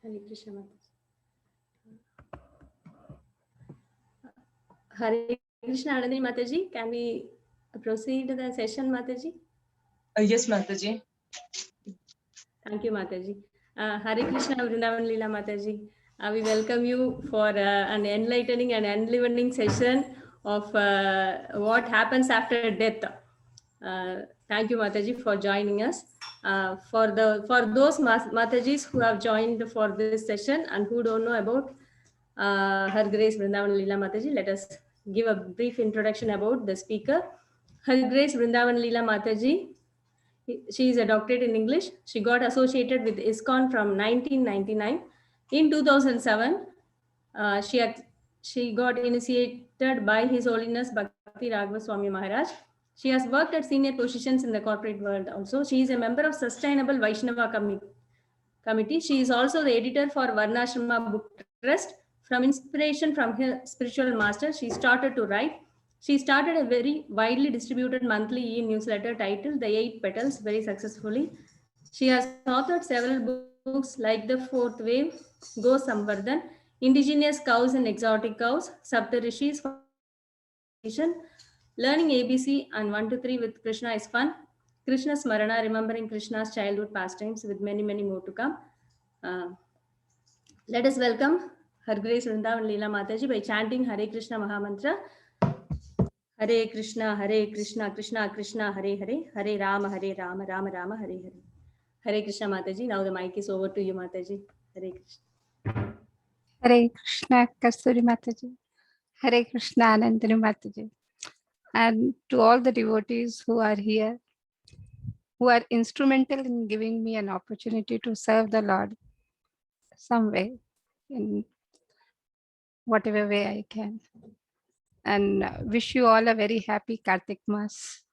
Hare Krishna Mataji. Hare Krishna Anandini Mataji. Can we proceed the session, Mataji? Yes, Mataji. Thank you, Mataji. Hare Krishna Vrindavan Leela Mataji. We welcome you for an enlightening and enlivening session of what happens after death. Thank you, Mataji, for joining us. For those Matajis who have joined for this session and who don't know about Her Grace Vrindavan Leela Mataji, let us give a brief introduction about the speaker. Her Grace Vrindavan Leela Mataji. She is a doctorate in English. She got associated with ISKCON from 1999. In 2007, she got initiated by His Holiness Bhakti Raghava Swami Maharaj. She has worked at senior positions in the corporate world also. She is a member of Sustainable Vaishnava Committee. She is also the editor for Varnashrama Book Trust. From inspiration from her spiritual master, she started to write. She started a very widely distributed monthly e-newsletter titled The Eight Petals very successfully. She has authored several books like The Fourth Wave, Go Samvardhan, Indigenous Cows and Exotic Cows, Saptarishis for meditation, Learning ABC and 1 to 3 with Krishna is fun, Krishna Smarana, remembering Krishna's childhood pastimes with many, many more to come. Let us welcome Her Grace Vrindavan Leela Mataji by chanting Hare Krishna Mahamantra. Hare Krishna, Krishna Krishna, Hare Hare, Hare Rama, Rama Rama, Hare Hare. Hare Krishna Mataji. Now the mic is over to you, Mataji. Hare Krishna. Hare Krishna Kasturi Mataji. Hare Krishna Anandini Mataji. And to all the devotees who are here, who are instrumental in giving me an opportunity to serve the Lord some way, in whatever way I can. And wish you all a very happy Kartik Mas.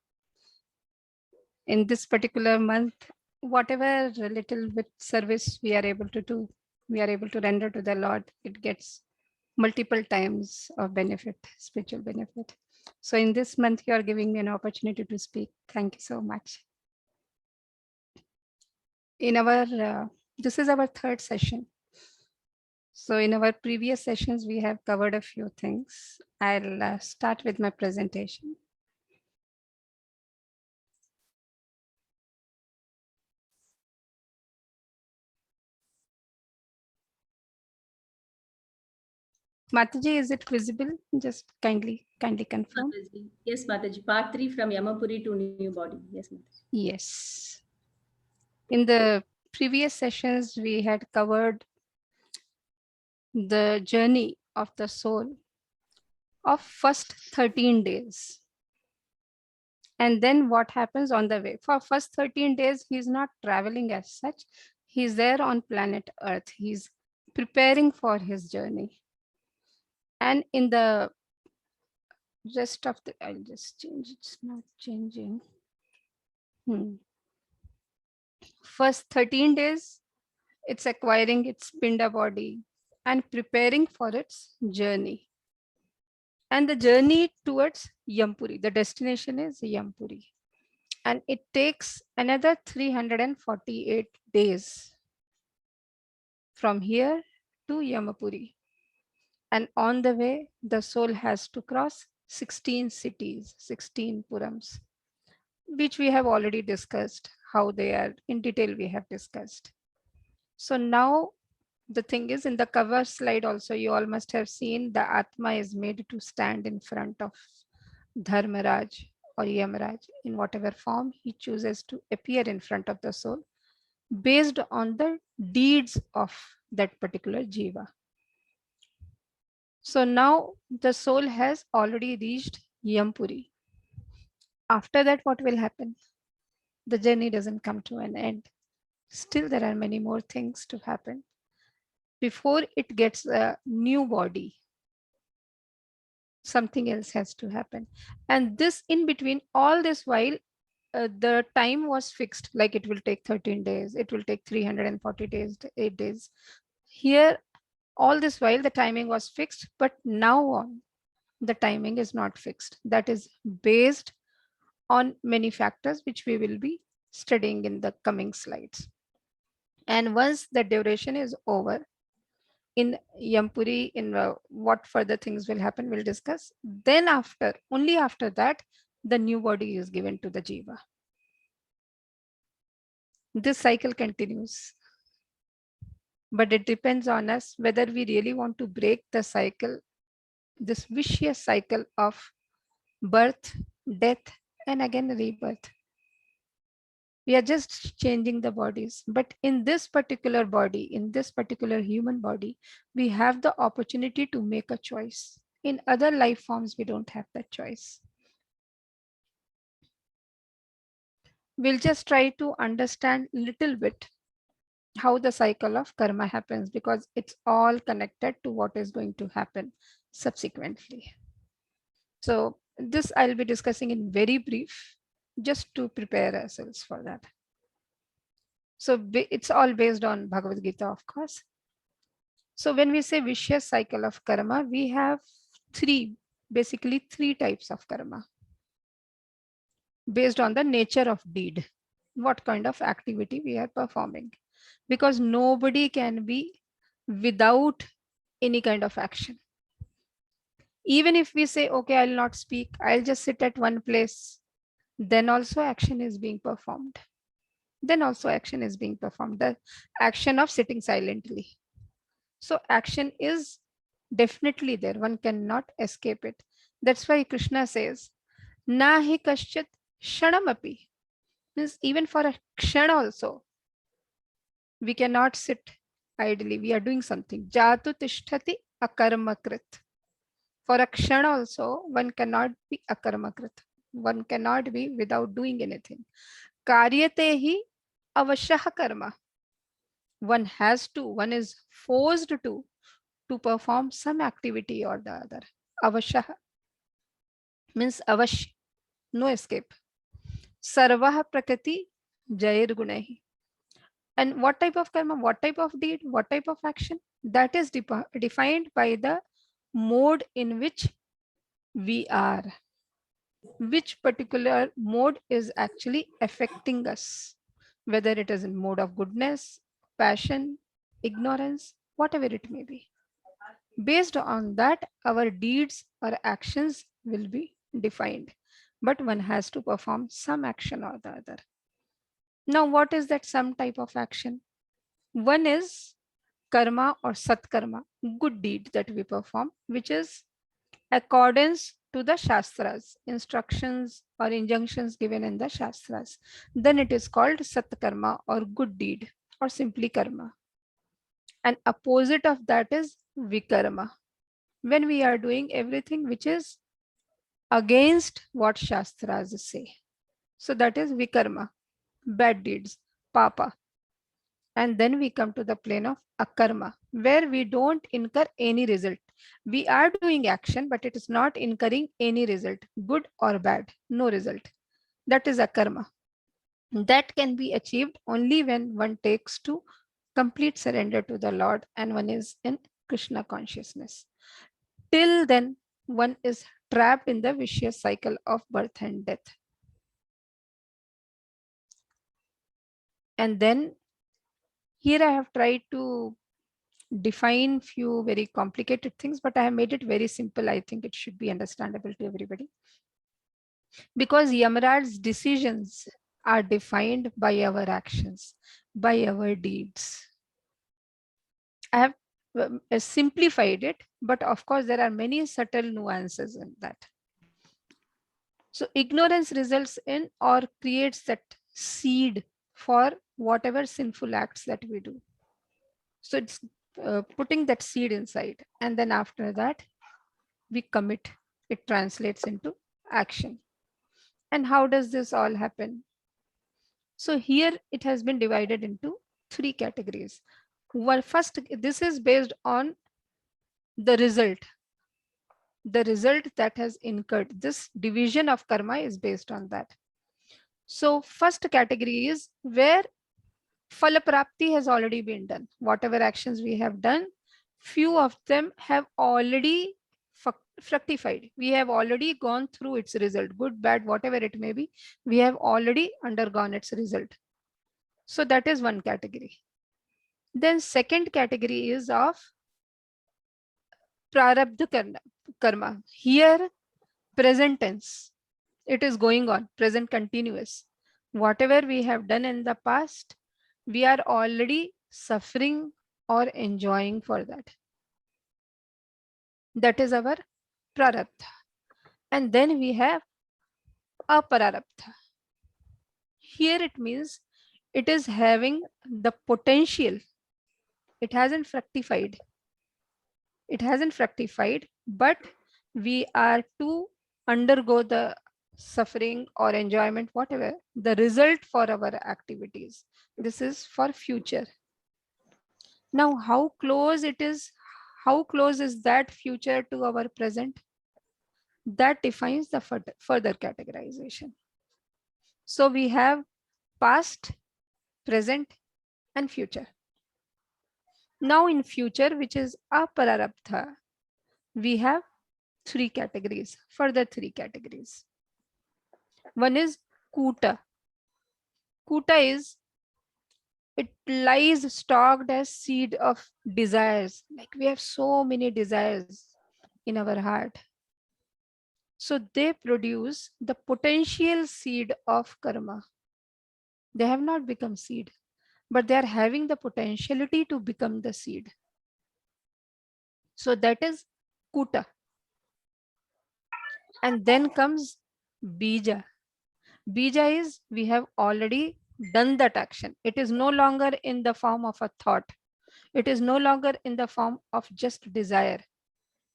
In this particular month, whatever little bit service we are able to do, we are able to render to the Lord, it gets multiple times of benefit, spiritual benefit. So in this month, you are giving me an opportunity to speak. Thank you so much. In our, this is our third session. So in our previous sessions, we have covered a few things. I'll start with my presentation. Mataji, is it visible? Just kindly confirm. Mataji. Yes, Mataji. Part 3 from Yamapuri to New Body. Yes, Mataji. Yes. In the previous sessions, we had covered the journey of the soul of first 13 days. And then what happens on the way? For first 13 days, he's not traveling as such. He's there on planet Earth. He's preparing for his journey. And in the rest of the, I'll just change, it's not changing. First 13 days, it's acquiring its Pinda body and preparing for its journey. And the journey towards Yampuri, the destination is Yampuri. And it takes another 348 days from here to Yamapuri. And on the way, the soul has to cross 16 cities, 16 Purams, which we have already discussed, how they are in detail we have discussed. So now the thing is, in the cover slide also, you all must have seen the Atma is made to stand in front of Dharmaraj or Yamaraj in whatever form he chooses to appear in front of the soul based on the deeds of that particular Jiva. So now the soul has already reached Yampuri. After that, what will happen? The journey doesn't come to an end. Still, there are many more things to happen. Before it gets a new body, something else has to happen. And this in between, all this while, the time was fixed, like it will take 13 days, it will take 340 days, 8 days. Here, all this while, the timing was fixed, but now on, the timing is not fixed. That is based on many factors, which we will be studying in the coming slides. And once the duration is over, in Yampuri, in what further things will happen, we'll discuss. Then after, only after that, the new body is given to the Jiva. This cycle continues. But it depends on us whether we really want to break the cycle, this vicious cycle of birth, death, and again rebirth. We are just changing the bodies. But in this particular body, in this particular human body, we have the opportunity to make a choice. In other life forms, we don't have that choice. We'll just try to understand a little bit how the cycle of karma happens, because it's all connected to what is going to happen subsequently. So this I'll be discussing in very brief, just to prepare ourselves for that. So it's all based on Bhagavad Gita, of course. So when we say vicious cycle of karma, we have basically three types of karma based on the nature of deed, what kind of activity we are performing, because nobody can be without any kind of action. Even if we say, okay, I'll not speak, I'll just sit at one place, then also action is being performed. Then also action is being performed, the action of sitting silently. So action is definitely there. One cannot escape it. That's why Krishna says, Nahi kaschit shanamapi. Means even for a kshan also, we cannot sit idly. We are doing something. Jatu tishtati akarmakrit. For a kshan also, one cannot be akarmakrit. One cannot be without doing anything. Karyate hi avashah karma. One has to, one is forced to perform some activity or the other. Avashah means avash, no escape. Sarvah prakriti jair gunahi. And what type of karma, what type of deed, what type of action? That is defined by the mode in which we are. Which particular mode is actually affecting us, whether it is in mode of goodness, passion, ignorance, whatever it may be. Based on that, our deeds or actions will be defined, but one has to perform some action or the other. Now, what is that some type of action? One is karma or satkarma, good deed that we perform, which is accordance to the Shastras, instructions or injunctions given in the Shastras. Then it is called satkarma or good deed or simply karma. And opposite of that is vikarma. When we are doing everything which is against what Shastras say. So that is vikarma, bad deeds, papa. And then we come to the plane of akarma, where we don't incur any result. We are doing action, but it is not incurring any result, good or bad, no result. That is akarma. That can be achieved only when one takes to complete surrender to the Lord and one is in Krishna consciousness. Till then, one is trapped in the vicious cycle of birth and death. And then here I have tried to define few very complicated things, but I have made it very simple. I think it should be understandable to everybody. Because Yamaraj's decisions are defined by our actions, by our deeds. I have simplified it, but of course there are many subtle nuances in that. So ignorance results in or creates that seed for whatever sinful acts that we do. So it's putting that seed inside, and then after that we commit. It translates into action. And how does this all happen? So here it has been divided into three categories. Well, first, this is based on the result. The result that has incurred. This division of karma is based on that. So first category is where Falaprapti has already been done. Whatever actions we have done, few of them have already fructified. We have already gone through its result, good, bad, whatever it may be. We have already undergone its result. So that is one category. Then second category is of prarabdha karma. Here, present tense. It is going on, present continuous. Whatever we have done in the past, we are already suffering or enjoying for that. That is our prarabdha. And then we have apararabdha. Here it means it is having the potential. It hasn't fructified. It hasn't fructified, but we are to undergo the suffering or enjoyment, whatever, the result for our activities. This is for future. Now, how close it is, how close is that future to our present? That defines the further categorization. So we have past, present, and future. Now in future, which is apararabdha, we have three categories, further three categories. One is kuta. Kuta is, it lies stocked as seed of desires. Like we have so many desires in our heart. So they produce the potential seed of karma. They have not become seed, but they are having the potentiality to become the seed. So that is kuta. And then comes bija. Bija is, we have already done that action. It is no longer in the form of a thought. It is no longer in the form of just desire.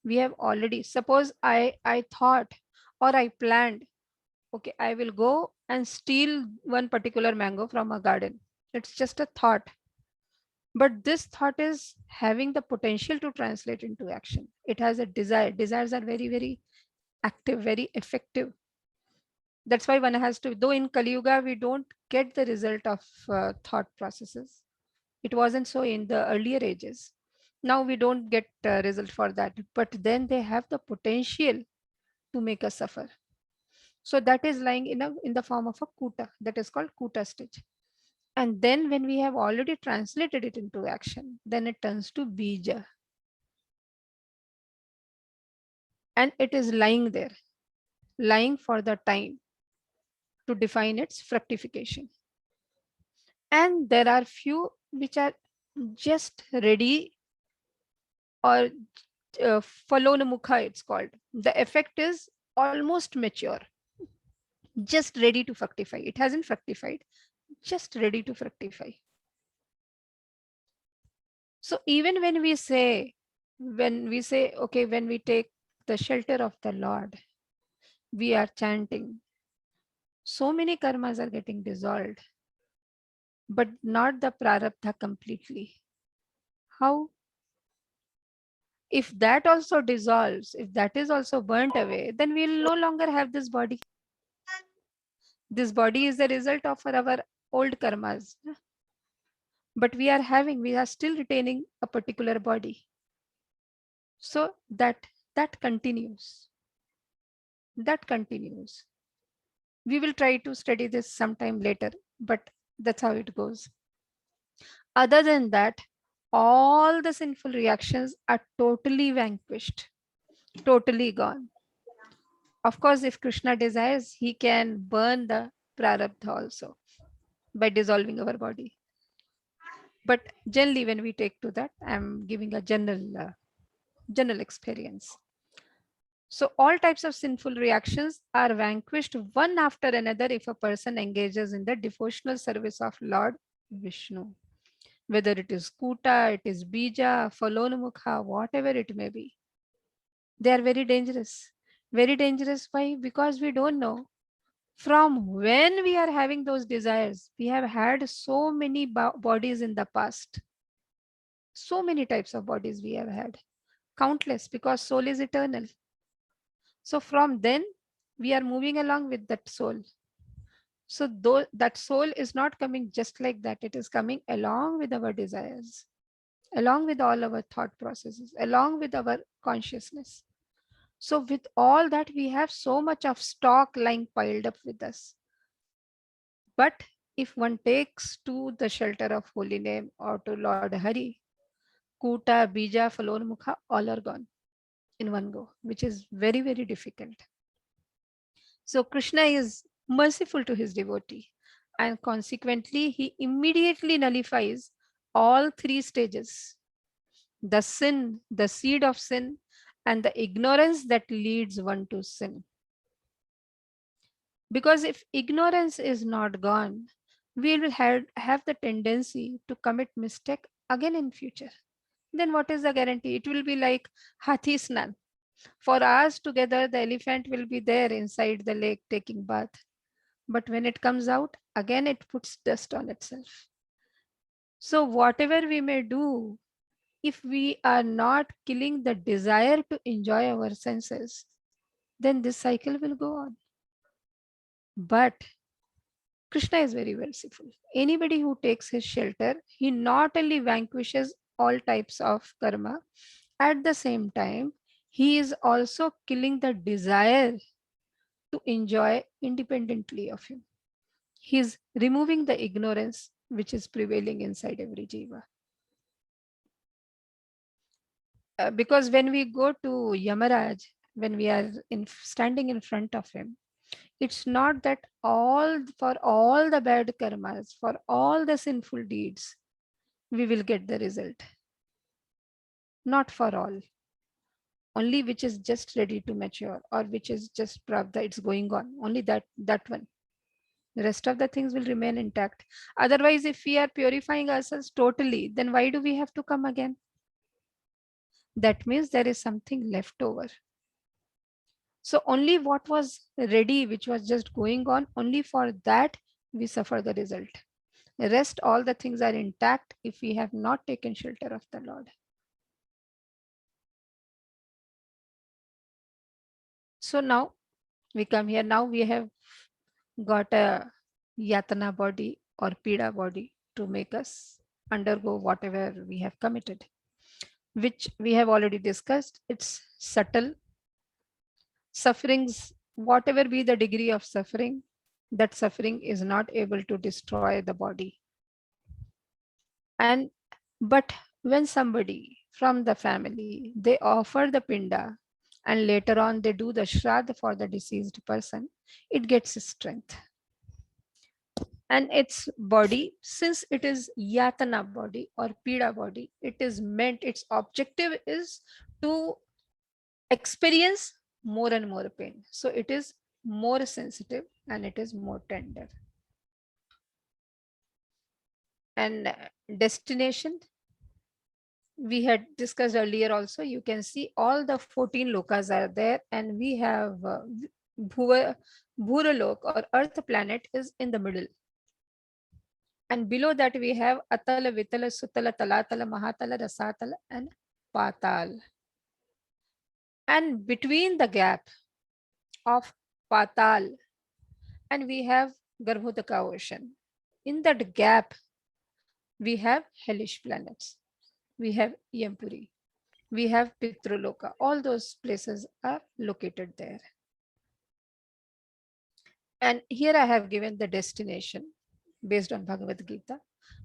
We have already, suppose I thought or I planned, okay, I will go and steal one particular mango from a garden. It's just a thought. But this thought is having the potential to translate into action. It has a desire. Desires are very, very active, very effective. That's why one has to, though in Kali Yuga, we don't get the result of thought processes. It wasn't so in the earlier ages. Now we don't get result for that, but then they have the potential to make us suffer. So that is lying in the form of a kuta, that is called kuta stage. And then when we have already translated it into action, then it turns to bija. And it is lying there, lying for the time to define its fructification. And there are few which are just ready, or phalonamukha it's called. The effect is almost mature, just ready to fructify. It hasn't fructified, just ready to fructify. So even when we say, okay, when we take the shelter of the Lord, we are chanting, so many karmas are getting dissolved, but not the prarabdha completely. How? If that also dissolves, if that is also burnt away, then we will no longer have this body. This body is the result of our old karmas. But we are still retaining a particular body. So that continues. That continues. We will try to study this sometime later, but that's how it goes. Other than that, all the sinful reactions are totally vanquished, totally gone. Of course, if Krishna desires, he can burn the prarabdha also by dissolving our body. But generally, when we take to that, I'm giving a general experience. So all types of sinful reactions are vanquished one after another if a person engages in the devotional service of Lord Vishnu. Whether it is kuta, it is bija, phalonamukha, whatever it may be. They are very dangerous. Very dangerous. Why? Because we don't know from when we are having those desires. We have had so many bodies in the past. So many types of bodies we have had. Countless, because soul is eternal. So from then, we are moving along with that soul. So though that soul is not coming just like that, it is coming along with our desires, along with all our thought processes, along with our consciousness. So with all that, we have so much of stock lying piled up with us. But if one takes to the shelter of holy name or to Lord Hari, Kuta, Bija, Falonmukha, all are gone in one go, which is very, very difficult. So Krishna is merciful to his devotee, and consequently, he immediately nullifies all three stages: the sin, the seed of sin, and the ignorance that leads one to sin. Because if ignorance is not gone, we will have the tendency to commit mistake again in future. Then what is the guarantee? It will be like Hathi Snan. For hours together, the elephant will be there inside the lake taking bath. But when it comes out, again it puts dust on itself. So whatever we may do, if we are not killing the desire to enjoy our senses, then this cycle will go on. But Krishna is very merciful. Anybody who takes his shelter, he not only vanquishes all types of karma, at the same time, he is also killing the desire to enjoy independently of him. He is removing the ignorance which is prevailing inside every jiva. Because when we go to Yamaraj, when we are standing in front of him, it's not that for all the bad karmas, for all the sinful deeds, we will get the result. Not for all. Only which is just ready to mature, or which is just pravda, it's going on. Only that one. The rest of the things will remain intact. Otherwise, if we are purifying ourselves totally, then why do we have to come again? That means there is something left over. So only what was ready, which was just going on, only for that we suffer the result. The rest, all the things are intact if we have not taken shelter of the Lord. So now we come here. Now we have got a yatana body or pida body to make us undergo whatever we have committed, which we have already discussed. It's subtle. Sufferings, whatever be the degree of suffering, that suffering is not able to destroy the body. But when somebody from the family, they offer the pinda and later on they do the shraddha for the deceased person, it gets strength. And its body, since it is yatana body or pida body, it is meant, its objective is to experience more and more pain. So it is more sensitive and it is more tender. And destination, we had discussed earlier also, you can see all the 14 lokas are there, and we have Bhuralok or Earth planet is in the middle. And below that we have Atala, Vitala, Sutala, Talatala, Mahatala, Rasatala, and Patal. And between the gap of Patal and we have Garbhodaka ocean. In that gap, we have hellish planets. We have Yampuri. We have Pitraloka. All those places are located there. And here I have given the destination based on Bhagavad Gita.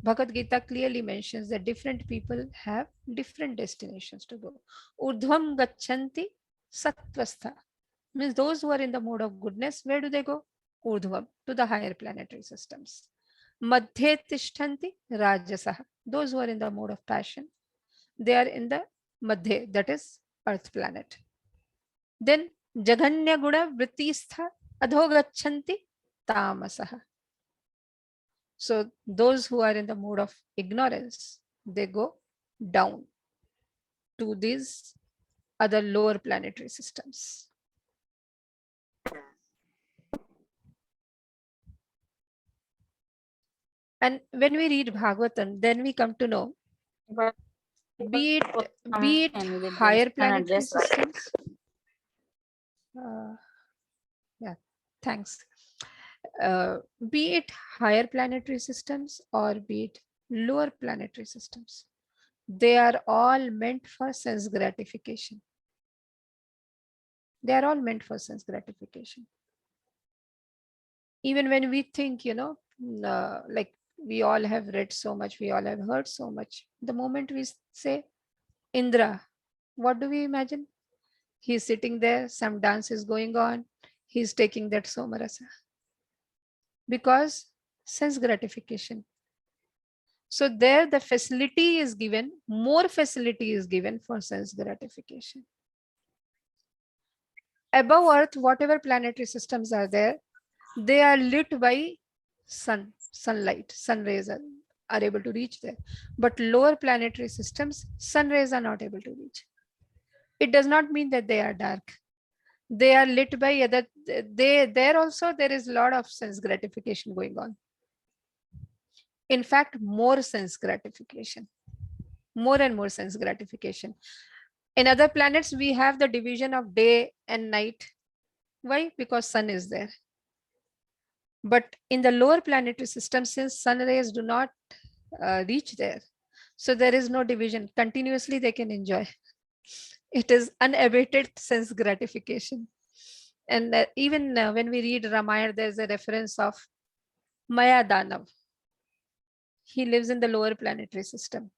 Bhagavad Gita clearly mentions that different people have different destinations to go. Urdhvam gachanti sattvastha. Means those who are in the mode of goodness, where do they go? Urdhvam, to the higher planetary systems. Madhye tishtanti rajasaha. Those who are in the mode of passion, they are in the Madhye, that is Earth planet. Then Jaganya Guna Vrittistha Adhogachanti Tamasaha. So those who are in the mode of ignorance, they go down to these other lower planetary systems. And when we read Bhagavatam, then we come to know, be it higher planetary systems. Yeah, thanks. Be it higher planetary systems or be it lower planetary systems, they are all meant for sense gratification. They are all meant for sense gratification. Even when we think, like we all have read so much, we all have heard so much. The moment we say Indra, what do we imagine? He's sitting there, some dance is going on, he's taking that somarasa. Because sense gratification. So there the facility is given, more facility is given for sense gratification. Above Earth, whatever planetary systems are there, they are lit by sunlight, sun rays are able to reach there. But lower planetary systems, sun rays are not able to reach. It does not mean that they are dark. They are lit by other, there also there is a lot of sense gratification going on. In fact, more sense gratification, more and more sense gratification. In other planets, we have the division of day and night. Why? Because sun is there. But in the lower planetary system, since sun rays do not reach there, so there is no division. Continuously they can enjoy. It is unabated sense gratification. And even when we read Ramayana, there's a reference of Maya Danav. He lives in the lower planetary system.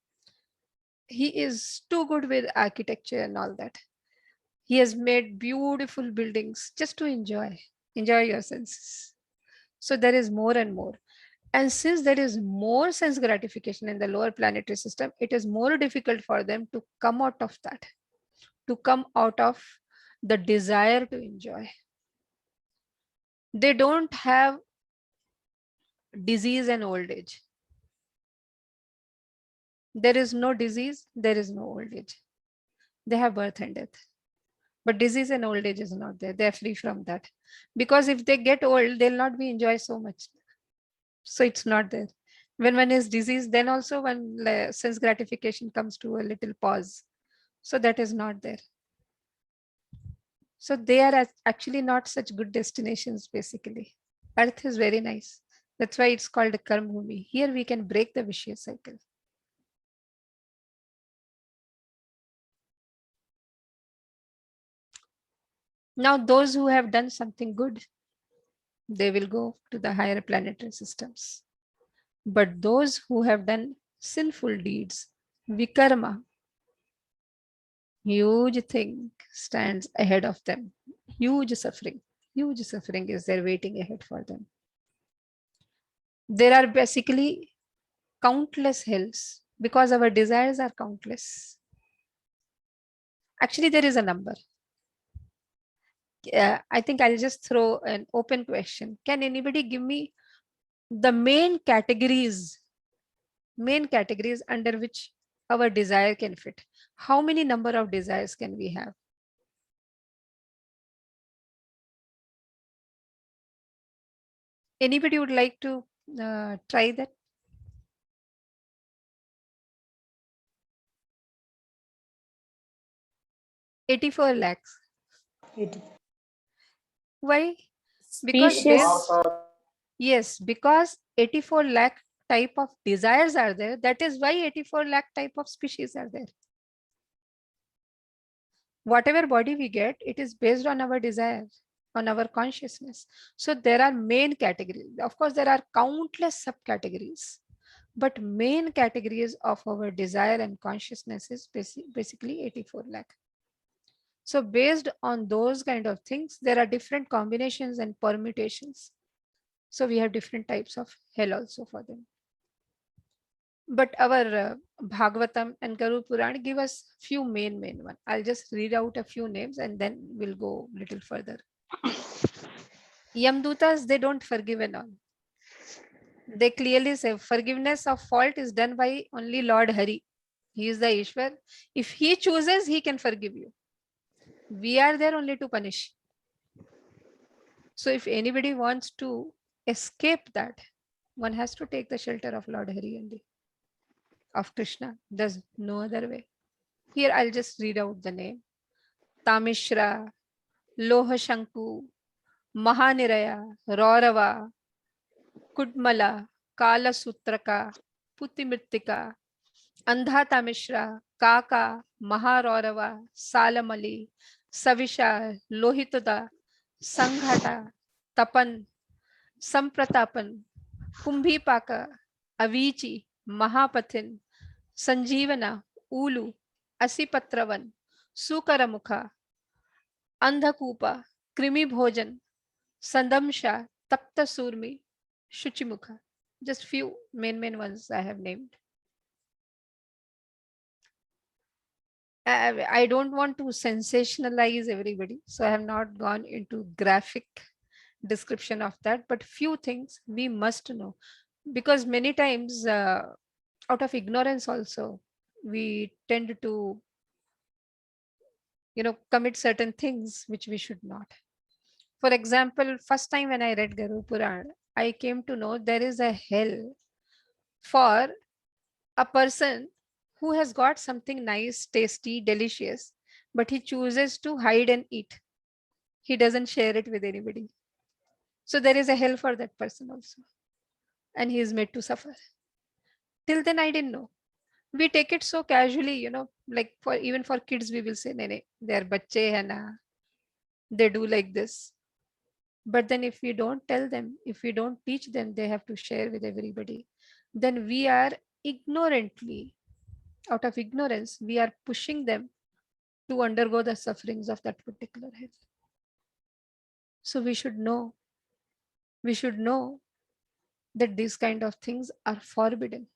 He is too good with architecture and all that. He has made beautiful buildings just to enjoy your senses. So there is more and more. And since there is more sense gratification in the lower planetary system, it is more difficult for them to come out of that, to come out of the desire to enjoy. They don't have disease and old age. There is no disease, there is no old age. They have birth and death. But disease and old age is not there. They're free from that. Because if they get old, they'll not be enjoy so much. So it's not there. When one is diseased, then also when sense gratification comes to a little pause. So that is not there. So they are actually not such good destinations, basically. Earth is very nice. That's why it's called a Karma Bhumi. Here we can break the vicious cycle. Now, those who have done something good, they will go to the higher planetary systems. But those who have done sinful deeds, vikarma, huge thing stands ahead of them. Huge suffering is there waiting ahead for them. There are basically countless hells because our desires are countless. Actually, there is a number. I think I'll just throw an open question. Can anybody give me the main categories under which our desire can fit? How many number of desires can we have? Anybody would like to try that? $84 lakhs. Why? Because yes, because 84 lakh type of desires are there. That is why 84 lakh type of species are there. Whatever body we get, it is based on our desire, on our consciousness. So there are main categories. Of course, there are countless subcategories, but main categories of our desire and consciousness is basically 84 lakh. So based on those kind of things, there are different combinations and permutations. So we have different types of hell also for them. But our Bhagavatam and Garuda Puran give us few main one. I'll just read out a few names and then we'll go a little further. Yamdutas, they don't forgive and all. They clearly say forgiveness of fault is done by only Lord Hari. He is the Ishwar. If he chooses, he can forgive you. We are there only to punish. So if anybody wants to escape that, one has to take the shelter of Lord Hari only, of Krishna. There's no other way. Here I'll just read out the name. Tamishra, Lohashanku, Mahaniraya, Raurava, Kudmala, Kala Sutraka, Putimirtika, Andha Tamishra, Kaka, Maharaurava, Salamali, Savisha, Lohitada, Sanghata, Tapan, Sampratapan, Kumbhipaka, Avichi, Mahapathin, Sanjeevana, Ulu, Asipatravan, Sukaramukha, Andhakupa, Krimi Bhojan, Sandamsha, Tapta Surmi, Shuchimukha. Just few main ones I have named. I don't want to sensationalize everybody, so I have not gone into graphic description of that, but few things we must know, because many times out of ignorance also we tend to commit certain things which we should not. For example, first time when I read Garu Puran, I came to know there is a hell for a person who has got something nice, tasty, delicious, but he chooses to hide and eat. He doesn't share it with anybody. So there is a hell for that person also. And he is made to suffer. Till then, I didn't know. We take it so casually, like for even for kids, we will say, "Nene, they are bacche hai na. They do like this." But then if we don't tell them, if we don't teach them, they have to share with everybody, then we are ignorantly, out of ignorance, we are pushing them to undergo the sufferings of that particular hell. So we should know that these kind of things are forbidden,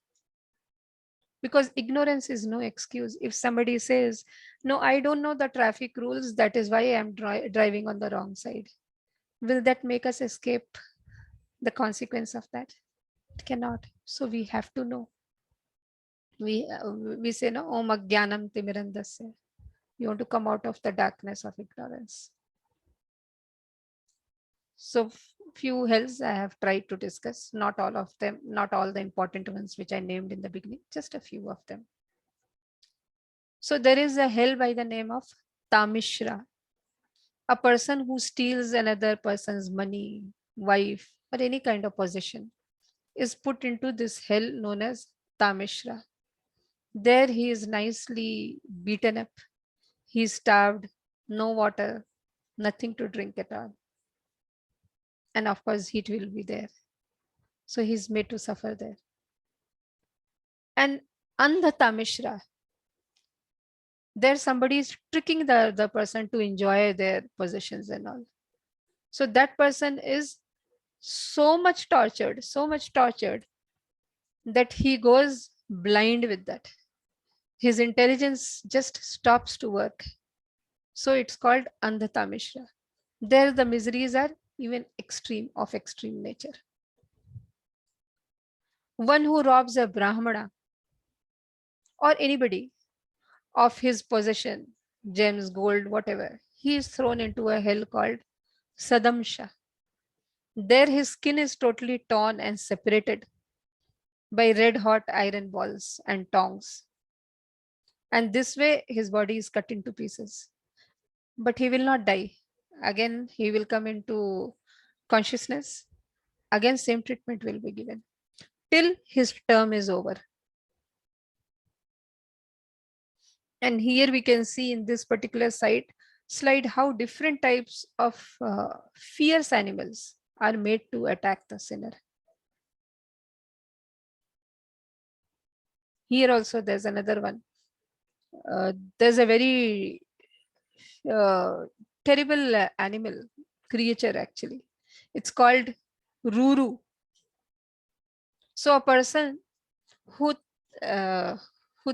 because ignorance is no excuse. If somebody says, no, I don't know the traffic rules, that is why I'm driving on the wrong side, will that make us escape the consequence of that? It cannot. So we have to know. We say, no, Om Agyanam Timirandasya. You want to come out of the darkness of ignorance. So few hells I have tried to discuss, not all of them, not all the important ones which I named in the beginning, just a few of them. So there is a hell by the name of Tamishra, a person who steals another person's money, wife, or any kind of possession is put into this hell known as Tamishra. There he is nicely beaten up, he is starved, no water, nothing to drink at all. And of course, heat will be there. So he's made to suffer there. And Andha Tamishra, there somebody is tricking the person to enjoy their possessions and all. So that person is so much tortured that he goes blind with that. His intelligence just stops to work. So it's called Andhata Mishra. There the miseries are even extreme, of extreme nature. One who robs a Brahmana or anybody of his possession, gems, gold, whatever, he is thrown into a hell called Sadamsha. There his skin is totally torn and separated by red hot iron balls and tongs. And this way his body is cut into pieces. But he will not die. Again, he will come into consciousness. Again, same treatment will be given till his term is over. And here we can see in this particular slide how different types of fierce animals are made to attack the sinner. Here also there's another one. There's a very terrible animal, creature actually. It's called Ruru. So a person who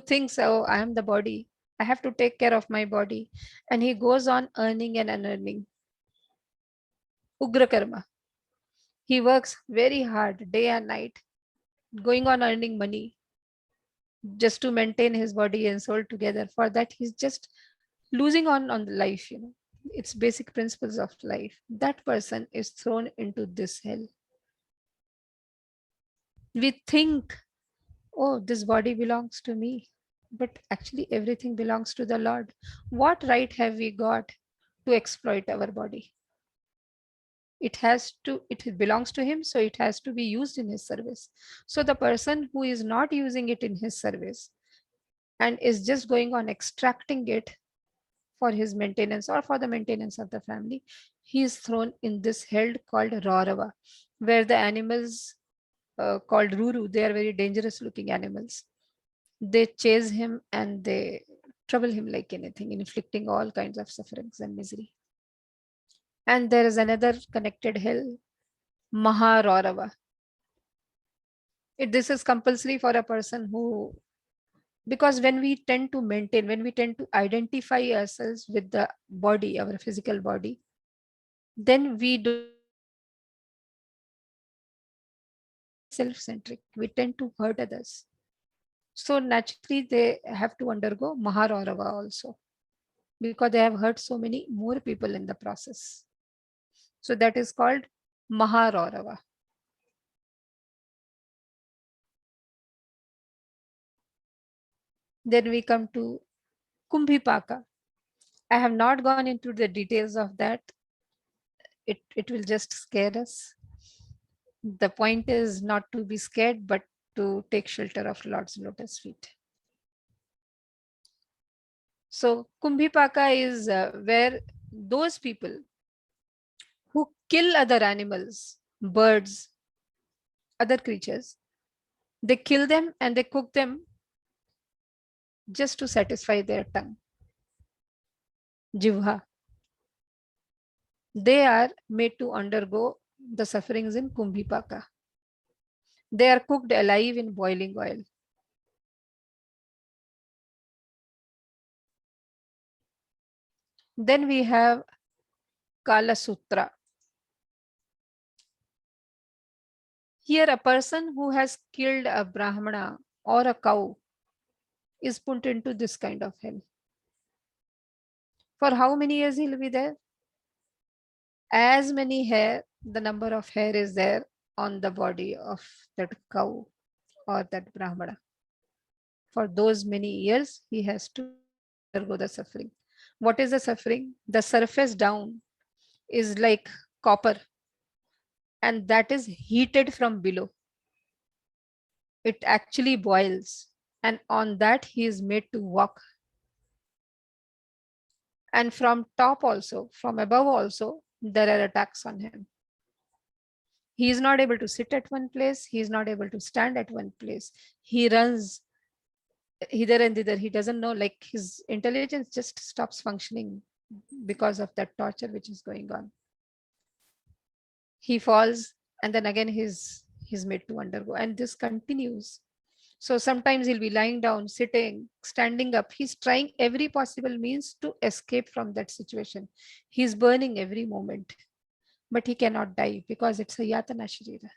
thinks, oh, I am the body, I have to take care of my body, and he goes on earning and unearning. Ugra karma. He works very hard day and night, going on earning money just to maintain his body and soul together. For that, he's just losing on life, It's basic principles of life. That person is thrown into this hell. We think, oh, this body belongs to me. But actually everything belongs to the Lord. What right have we got to exploit our body? It belongs to him, so it has to be used in his service. So the person who is not using it in his service and is just going on extracting it for his maintenance or for the maintenance of the family, he is thrown in this hell called Raurava, where the animals called Ruru. They are very dangerous looking animals. They chase him and they trouble him like anything, inflicting all kinds of sufferings and misery. And there is another connected hell, Maharorava. This is compulsory for a person who, because when we tend to maintain, when we tend to identify ourselves with the body, our physical body, then we do self-centric. We tend to hurt others. So naturally, they have to undergo Maharorava also, because they have hurt so many more people in the process. So that is called Maharorava. Then we come to Kumbhipaka. I have not gone into the details of that. It will just scare us. The point is not to be scared, but to take shelter of Lord's lotus feet. So Kumbhipaka is where those people who kill other animals, birds, other creatures, they kill them and they cook them just to satisfy their tongue. Jivha. They are made to undergo the sufferings in Kumbhipaka. They are cooked alive in boiling oil. Then we have Kala Sutra. Here, a person who has killed a Brahmana or a cow is put into this kind of hell. For how many years he'll be there? As many hair, the number of hair is there on the body of that cow or that Brahmana. For those many years, he has to undergo the suffering. What is the suffering? The surface down is like copper, and that is heated from below. It actually boils, and on that he is made to walk. And from top also, from above also, there are attacks on him. He is not able to sit at one place. He is not able to stand at one place. He runs hither and thither. He doesn't know, like his intelligence just stops functioning because of that torture which is going on. He falls and then again he's made to undergo, and this continues. So sometimes he'll be lying down, sitting, standing up. He's trying every possible means to escape from that situation. He's burning every moment, but he cannot die because it's a yatana sharira.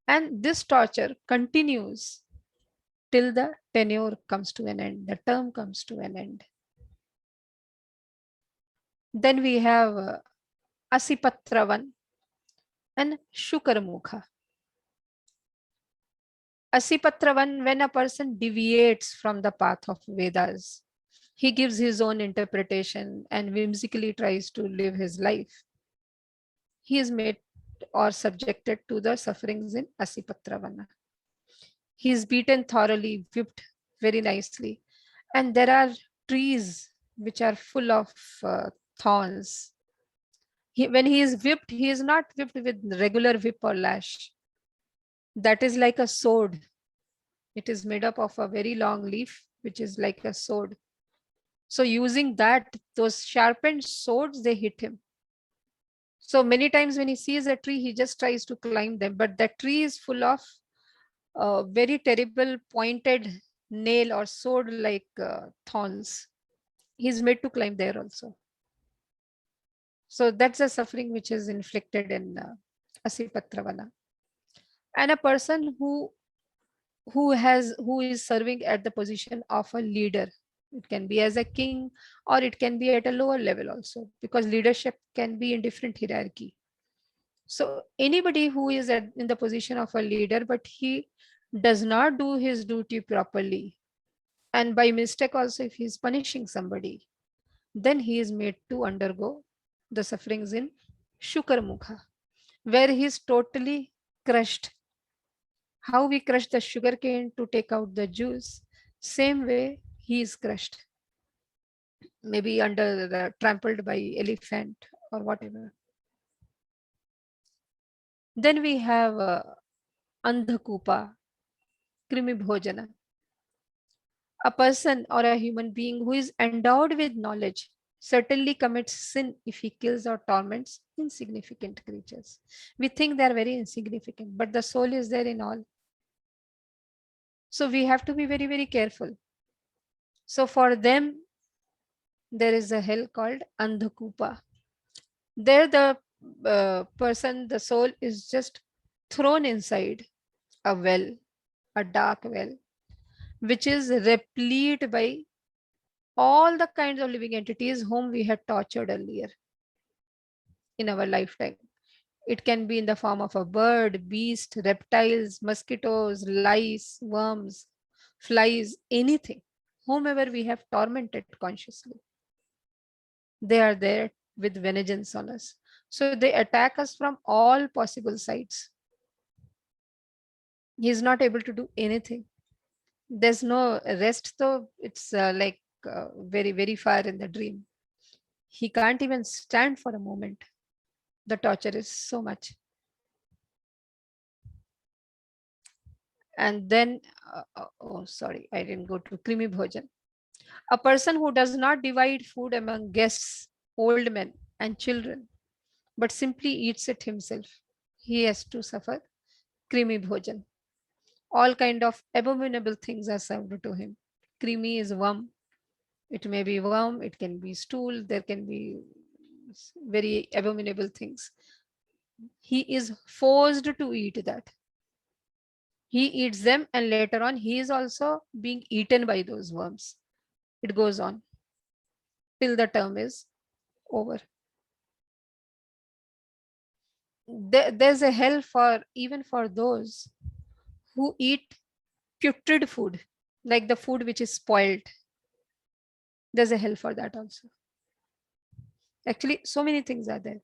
And this torture continues till the tenure comes to an end, the term comes to an end. Then we have Asipatravan and Shukarmukha. Asipatravan, when a person deviates from the path of Vedas, he gives his own interpretation and whimsically tries to live his life. He is made or subjected to the sufferings in Asipatravana. He is beaten thoroughly, whipped very nicely. And there are trees which are full of thorns. When he is whipped, he is not whipped with regular whip or lash. That is like a sword. It is made up of a very long leaf, which is like a sword. So using that, those sharpened swords, they hit him. So many times when he sees a tree, he just tries to climb them. But that tree is full of very terrible pointed nail or sword like thorns. He's made to climb there also. So that's a suffering which is inflicted in Asipatravana. And a person who is serving at the position of a leader, it can be as a king or it can be at a lower level also, because leadership can be in different hierarchy. So anybody who is in the position of a leader, but he does not do his duty properly, and by mistake also if he is punishing somebody, then he is made to undergo the sufferings in Shukarmukha, where he is totally crushed. How we crush the sugarcane to take out the juice, same way he is crushed, maybe trampled by elephant or whatever. Then we have Andhakupa, Krimi Bhojana. A person or a human being who is endowed with knowledge certainly commits sin if he kills or torments insignificant creatures. We think they are very insignificant, but the soul is there in all. So we have to be very, very careful. So for them, there is a hell called Andhakupa. There, the person, the soul is just thrown inside a well, a dark well, which is replete by all the kinds of living entities whom we had tortured earlier in our lifetime. It can be in the form of a bird, beast, reptiles, mosquitoes, lice, worms, flies, anything, whomever we have tormented consciously. They are there with vengeance on us. So they attack us from all possible sides. He is not able to do anything. There's no rest, though it's like very, very far in the dream. He can't even stand for a moment. The torture is so much. And then, oh, sorry, I didn't go to Krimi Bhojan. A person who does not divide food among guests, old men, and children, but simply eats it himself, he has to suffer Krimi Bhojan. All kind of abominable things are served to him. Krimi is worm. It may be worm, it can be stool, there can be very abominable things. He is forced to eat that. He eats them, and later on, he is also being eaten by those worms. It goes on till the term is over. There's a hell for even for those who eat putrid food, like the food which is spoiled. There's a hell for that also. Actually, so many things are there.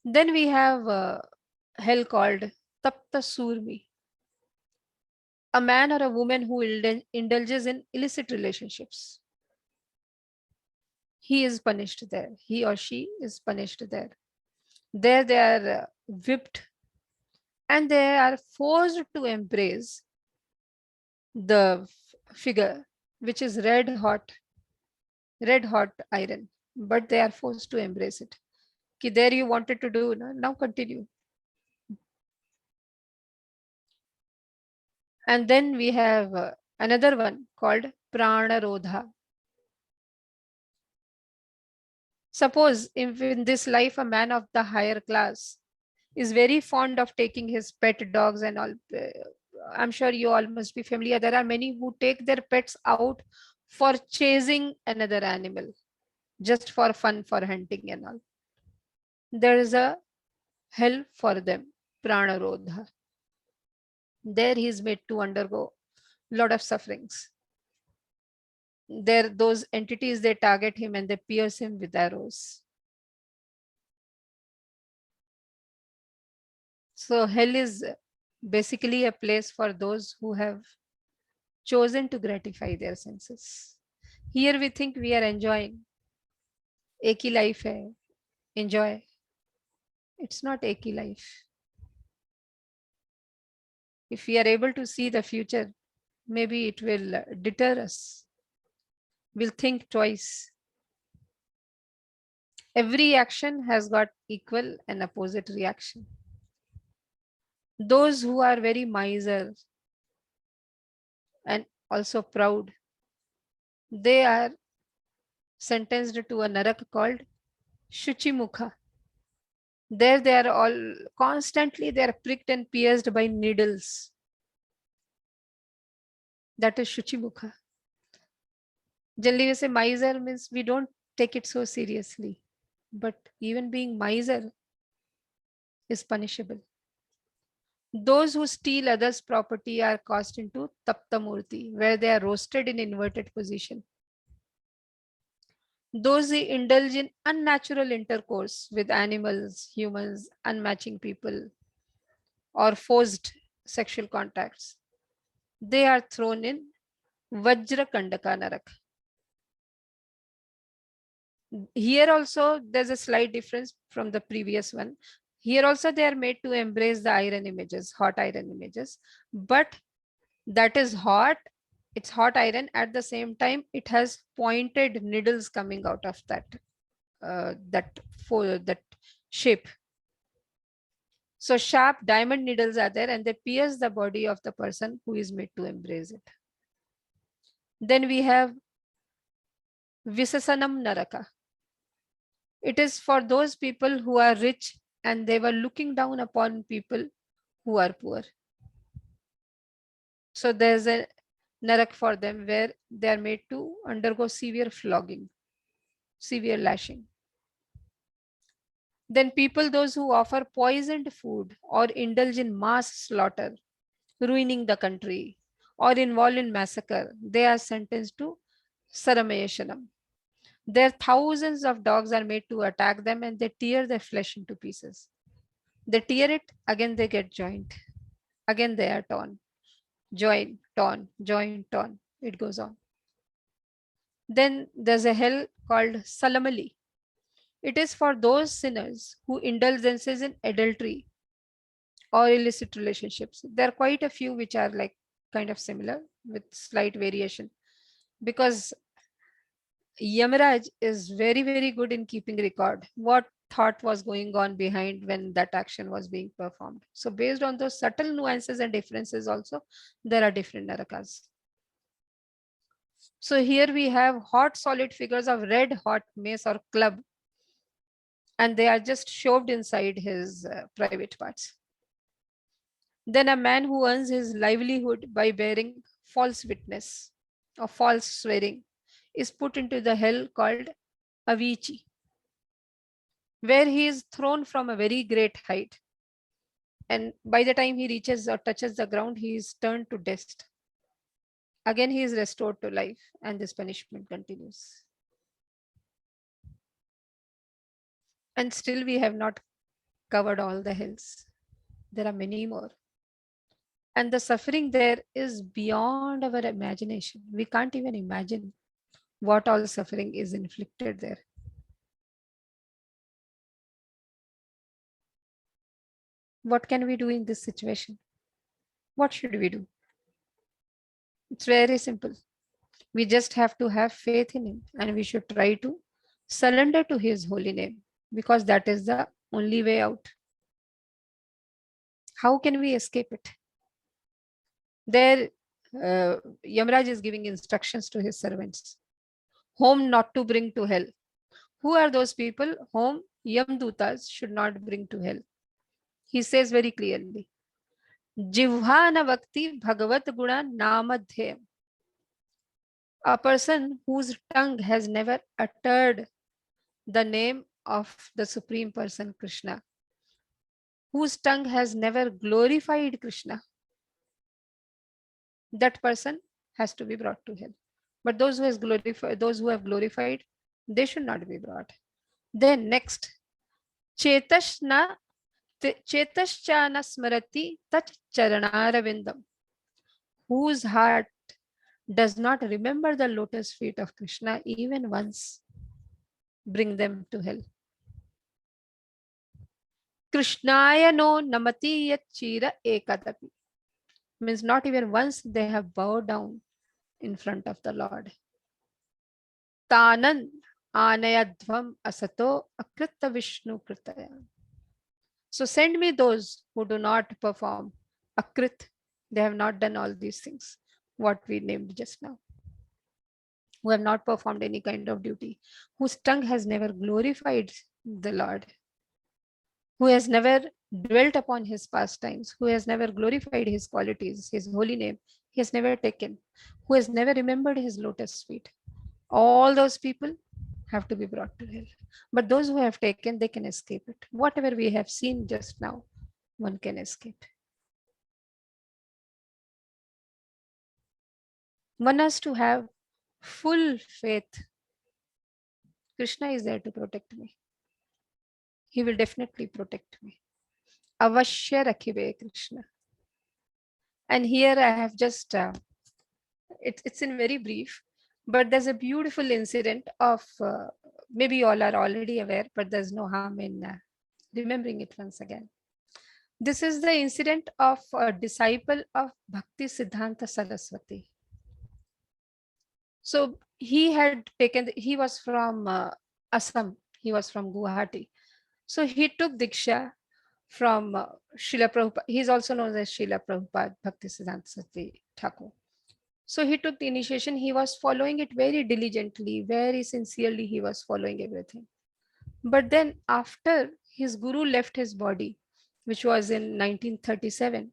Then we have hell called Tapta Surmi, a man or a woman who indulges in illicit relationships. He is punished there. He or she is punished there. There they are whipped and they are forced to embrace the figure, which is red hot iron, but they are forced to embrace it. Ki there you wanted to do, now continue. And then we have another one called Pranarodha. Suppose if in this life a man of the higher class is very fond of taking his pet dogs and all. I'm sure you all must be familiar. There are many who take their pets out for chasing another animal, just for fun, for hunting and all. There is a hell for them, Pranarodha. There he is made to undergo a lot of sufferings. There, those entities, they target him and they pierce him with arrows. So hell is basically a place for those who have chosen to gratify their senses. Here we think we are enjoying. एक ही life है, enjoy. It's not एक ही life. If we are able to see the future, maybe it will deter us. We'll think twice. Every action has got equal and opposite reaction. Those who are very miser and also proud, they are sentenced to a narak called Shuchimukha. There they are all constantly, they are pricked and pierced by needles. That is Shuchimukha. Generally we say miser means we don't take it so seriously, but even being miser is punishable. Those who steal others' property are cast into Taptamurti, where they are roasted in inverted position. Those who indulge in unnatural intercourse with animals, humans, unmatching people, or forced sexual contacts, they are thrown in Vajra Kandaka Narak. Here also there's a slight difference from the previous one. Here also they are made to embrace the iron images, hot iron images, but that is hot. It's hot iron. At the same time, it has pointed needles coming out of that shape. So sharp diamond needles are there and they pierce the body of the person who is made to embrace it. Then we have Visasanam Naraka. It is for those people who are rich and they were looking down upon people who are poor. So there's a narak for them where they are made to undergo severe flogging, severe lashing. Then people, those who offer poisoned food or indulge in mass slaughter, ruining the country, or involved in massacre, they are sentenced to Saramayasanam. Their thousands of dogs are made to attack them and they tear their flesh into pieces. They tear it, again they get joined. Again they are torn. Join, torn, join, torn. It goes on. Then there's a hell called Salamali. It is for those sinners who indulge themselves in adultery or illicit relationships. There are quite a few which are like kind of similar with slight variation, because Yamaraj is very, very good in keeping record what thought was going on behind when that action was being performed. So based on those subtle nuances and differences also, there are different narakas. So here we have hot solid figures of red hot mace or club, and they are just shoved inside his private parts. Then a man who earns his livelihood by bearing false witness or false swearing is put into the hell called Avici, where he is thrown from a very great height. And by the time he reaches or touches the ground, he is turned to dust. Again, he is restored to life, and this punishment continues. And still we have not covered all the hells. There are many more. And the suffering there is beyond our imagination. We can't even imagine what all suffering is inflicted there. What can we do in this situation? What should we do? It's very simple. We just have to have faith in him, and we should try to surrender to his holy name, because that is the only way out. How can we escape it? There, Yamaraj is giving instructions to his servants. Whom not to bring to hell. Who are those people whom Yamdutas should not bring to hell? He says very clearly, Jivhana Bhakti Bhagavat Guna Namadhyam. A person whose tongue has never uttered the name of the Supreme Person Krishna, whose tongue has never glorified Krishna, that person has to be brought to hell. But those who have glorified, they should not be brought. Then next, Chetashna Chetaschana Smarati Tat Charanarvindam, whose heart does not remember the lotus feet of Krishna even once, bring them to hell. Krishnaya no namati yat chira ekadapi, means not even once they have bowed down in front of the Lord. Tanan anayadvam asato akrita Vishnu kritaya. So send me those who do not perform akrit. They have not done all these things, what we named just now, who have not performed any kind of duty, whose tongue has never glorified the Lord, who has never dwelt upon his pastimes, who has never glorified his qualities, his holy name, he has never taken, who has never remembered his lotus feet. All those people have to be brought to hell. But those who have taken, they can escape it. Whatever we have seen just now, one can escape. One has to have full faith. Krishna is there to protect me. He will definitely protect me. Avashya rakhibe Krishna. And here I have just, it's in very brief, but there's a beautiful incident of, maybe you all are already aware, but there's no harm in remembering it once again. This is the incident of a disciple of Bhakti Siddhanta Saraswati. So he was from Assam, he was from Guwahati. So he took Diksha from Srila Prabhupada. He's also known as Srila Prabhupada Bhakti Siddhanta Saraswati Thakur. So he took the initiation. He was following it very diligently, very sincerely. He was following everything. But then after his guru left his body, which was in 1937,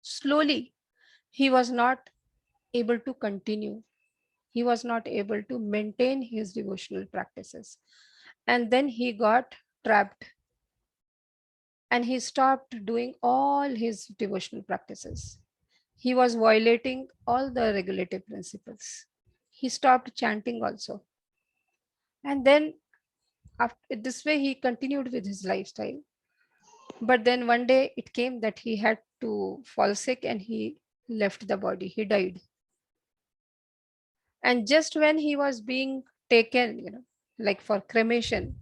slowly he was not able to continue. He was not able to maintain his devotional practices. And then he got trapped and he stopped doing all his devotional practices. He was violating all the regulative principles. He stopped chanting also. And then after this way, he continued with his lifestyle. But then one day it came that he had to fall sick and he left the body. He died. And just when he was being taken, like for cremation,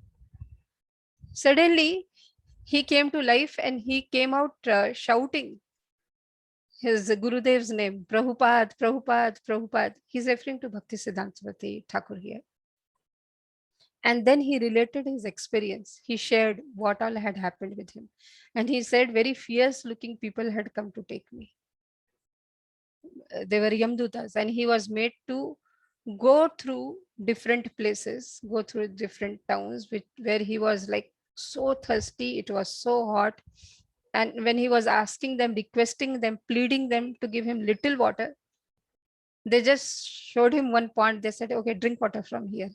suddenly he came to life and he came out shouting his Gurudev's name, Prabhupada, Prabhupada, Prabhupada. He's referring to Bhakti Siddhanta Saraswati Thakur here. And then he related his experience. He shared what all had happened with him. And he said, very fierce looking people had come to take me. They were Yamdutas, and he was made to go through different places, go through different towns, where he was like so thirsty. It was so hot. And when he was asking them, requesting them, pleading them to give him little water, they just showed him one pond. They said, okay, drink water from here.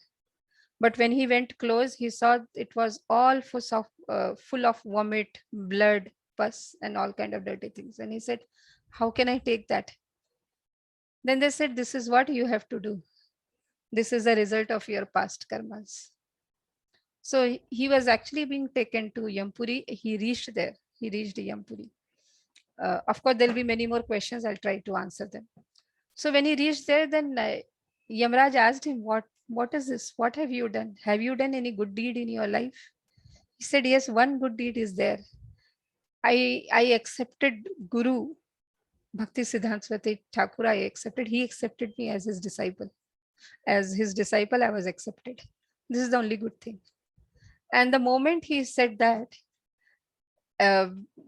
But when he went close, he saw it was all full of vomit, blood, pus, and all kind of dirty things. And he said, how can I take that? Then they said, this is what you have to do. This is the result of your past karmas. So he was actually being taken to Yampuri. He reached there. He reached Yampuri. Of course, there will be many more questions. I'll try to answer them. So when he reached there, then Yamraj asked him, what is this? What have you done? Have you done any good deed in your life? He said, yes, one good deed is there. I accepted Guru Bhakti Siddhanta Saraswati Thakur. He accepted me as his disciple. As his disciple, I was accepted. This is the only good thing. And the moment he said that,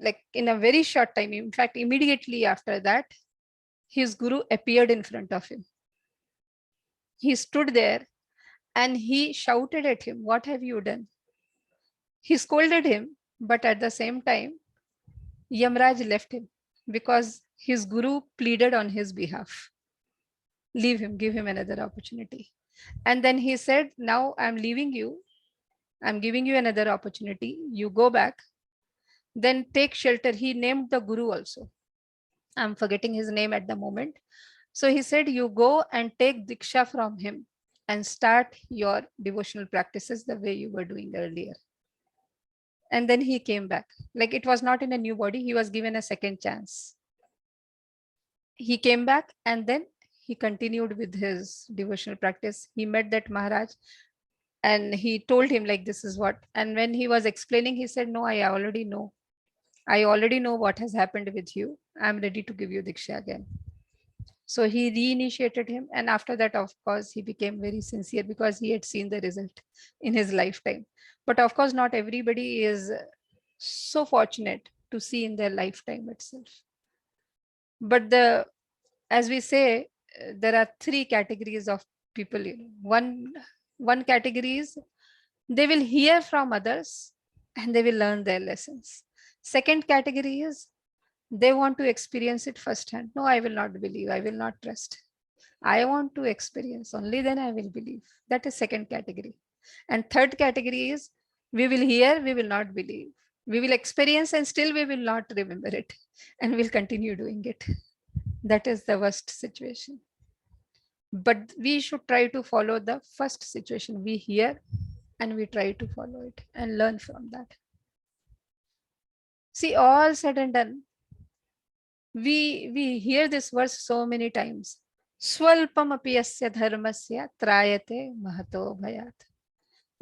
like in a very short time, in fact, immediately after that, his guru appeared in front of him. He stood there and he shouted at him, what have you done? He scolded him, but at the same time, Yamraj left him because his guru pleaded on his behalf. Leave him, give him another opportunity. And then he said, now I'm leaving you. I'm giving you another opportunity. You go back, then take shelter. He named the guru also. I'm forgetting his name at the moment. So he said, you go and take Diksha from him and start your devotional practices the way you were doing earlier. And then he came back. Like it was not in a new body. He was given a second chance. He came back and then he continued with his devotional practice. He met that Maharaj and he told him like, this is what. And when he was explaining, he said, no, I already know. I already know what has happened with you. I'm ready to give you Diksha again. So he reinitiated him. And after that, of course, he became very sincere because he had seen the result in his lifetime. But of course, not everybody is so fortunate to see in their lifetime itself. But as we say, there are three categories of people. One category is they will hear from others and they will learn their lessons. Second category is they want to experience it firsthand. No, I will not believe. I will not trust. I want to experience. Only then I will believe. That is second category. And third category is we will hear, we will not believe. We will experience and still we will not remember it. And we'll continue doing it. That is the worst situation. But we should try to follow the first situation. We hear and we try to follow it and learn from that. See, all said and done, we hear this verse so many times. Swalpam api asya dharmasya trayate mahato bhayat.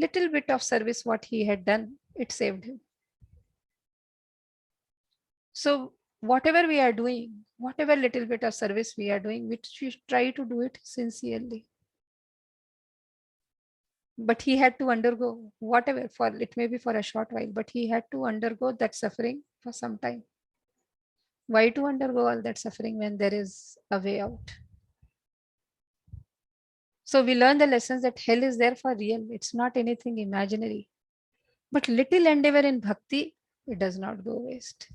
little bit of service what he had done, it saved him. So whatever we are doing, whatever little bit of service we are doing, we should try to do it sincerely. But he had to undergo whatever, for it may be for a short while, but he had to undergo that suffering for some time. Why to undergo all that suffering when there is a way out? So we learn the lessons that hell is there for real. It's not anything imaginary. But little endeavor in bhakti, it does not go waste.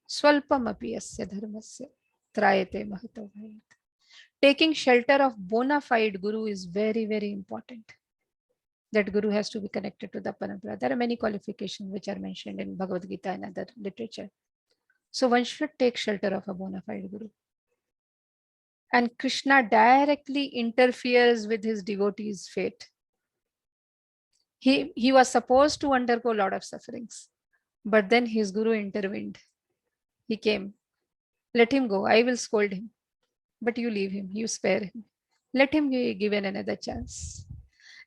Swalpam api asya dharmasya trayate mahato bhayat. Taking shelter of bona fide guru is very, very important. That guru has to be connected to the parampara. There are many qualifications which are mentioned in Bhagavad Gita and other literature. So one should take shelter of a bona fide guru. And Krishna directly interferes with his devotees' fate. He was supposed to undergo a lot of sufferings, but then his guru intervened. He came. Let him go. I will scold him. But you leave him. You spare him. Let him be given another chance.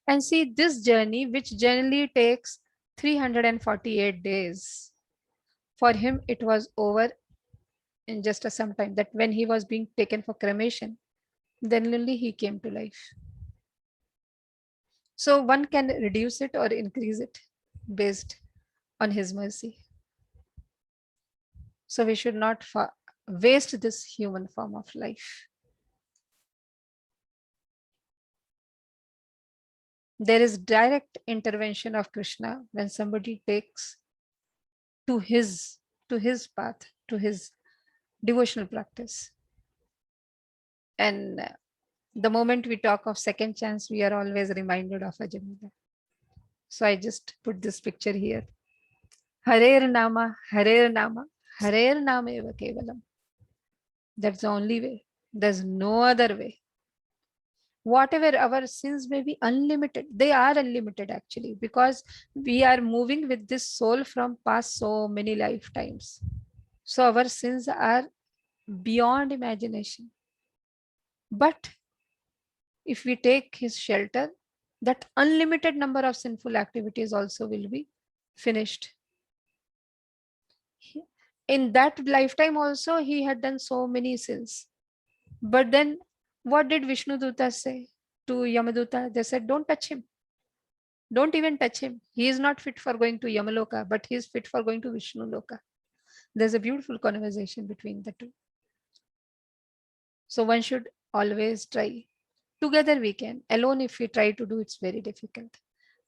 And see, this journey, which generally takes 348 days, for him it was over in just some time. That when he was being taken for cremation, then only he came to life. So one can reduce it or increase it based on his mercy. So we should not waste this human form of life. There is direct intervention of Krishna when somebody takes to his path, to his devotional practice. And the moment we talk of second chance, we are always reminded of Ajamila. So I just put this picture here. Harer Nama, Harer Nama, Harer Nama eva kevalam. That's the only way. There's no other way. Whatever our sins may be unlimited, they are unlimited actually, because we are moving with this soul from past so many lifetimes. So our sins are beyond imagination. But if we take his shelter, that unlimited number of sinful activities also will be finished. In that lifetime also, he had done so many sins. But then what did Vishnu Duta say to Yamaduta? They said, don't touch him. Don't even touch him. He is not fit for going to Yamaloka, but he is fit for going to Vishnu Loka. There's a beautiful conversation between the two. So one should always try. Together we can. Alone, if we try to do, it's very difficult.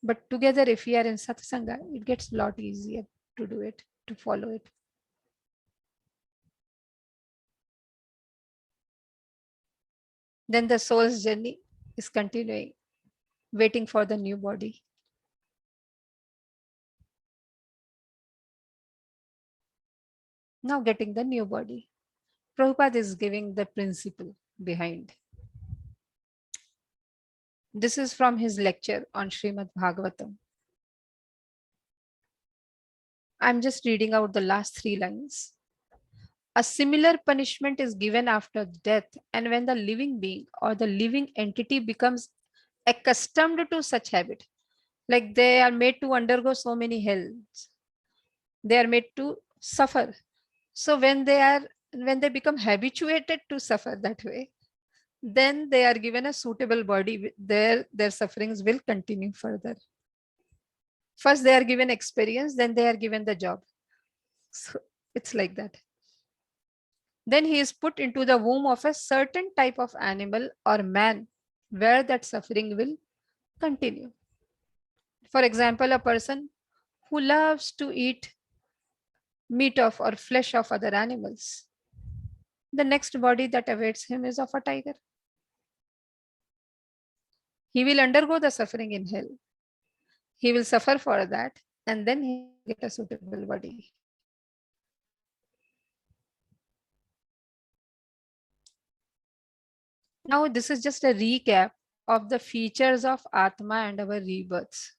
But together, if we are in satsanga, it gets a lot easier to do it, to follow it. Then the soul's journey is continuing, waiting for the new body. Now getting the new body. Prabhupada is giving the principle behind. This is from his lecture on Srimad Bhagavatam. I'm just reading out the last 3 lines. A similar punishment is given after death, and when the living being or the living entity becomes accustomed to such habit, like they are made to undergo so many hells, they are made to suffer. So when they become habituated to suffer that way, then they are given a suitable body. Their sufferings will continue further. First they are given experience, then they are given the job. So it's like that. Then he is put into the womb of a certain type of animal or man, where that suffering will continue. For example, a person who loves to eat meat of or flesh of other animals, the next body that awaits him is of a tiger. He will undergo the suffering in hell. He will suffer for that, and then he will get a suitable body. Now, this is just a recap of the features of Atma and our rebirths.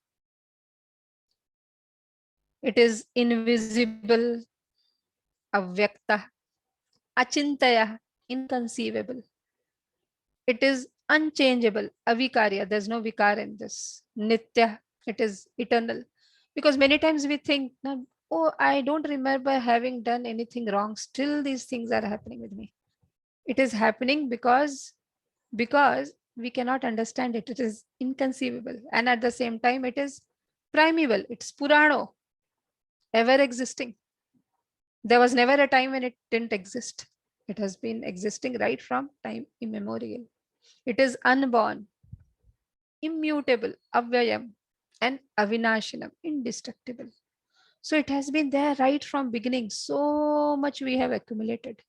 It is invisible, avyakta, achintaya, inconceivable. It is unchangeable, avikarya, there's no vikar in this. Nitya, It is eternal. Because many times we think, "No, oh, I don't remember having done anything wrong. Still, these things are happening with me." It is happening because we cannot understand it. It is inconceivable. And at the same time, it is primeval. It's Purano, ever existing. There was never a time when it didn't exist. It has been existing right from time immemorial. It is unborn, immutable, avyayam, and avinashanam, indestructible. So it has been there right from beginning. So much we have accumulated.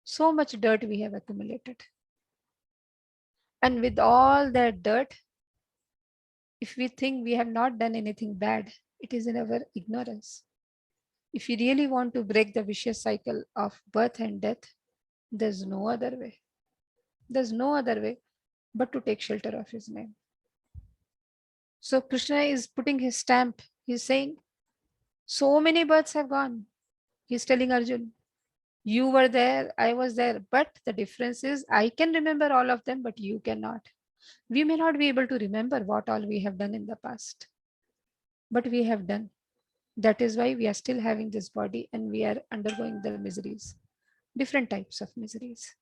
So much dirt we have accumulated. And with all that dirt, if we think we have not done anything bad, it is in our ignorance. If you really want to break the vicious cycle of birth and death, there's no other way. There's no other way but to take shelter of his name. So Krishna is putting his stamp. He's saying, so many births have gone. He's telling Arjun, you were there, I was there. But the difference is I can remember all of them, but you cannot. We may not be able to remember what all we have done in the past, but we have done. That is why we are still having this body and we are undergoing the miseries, different types of miseries.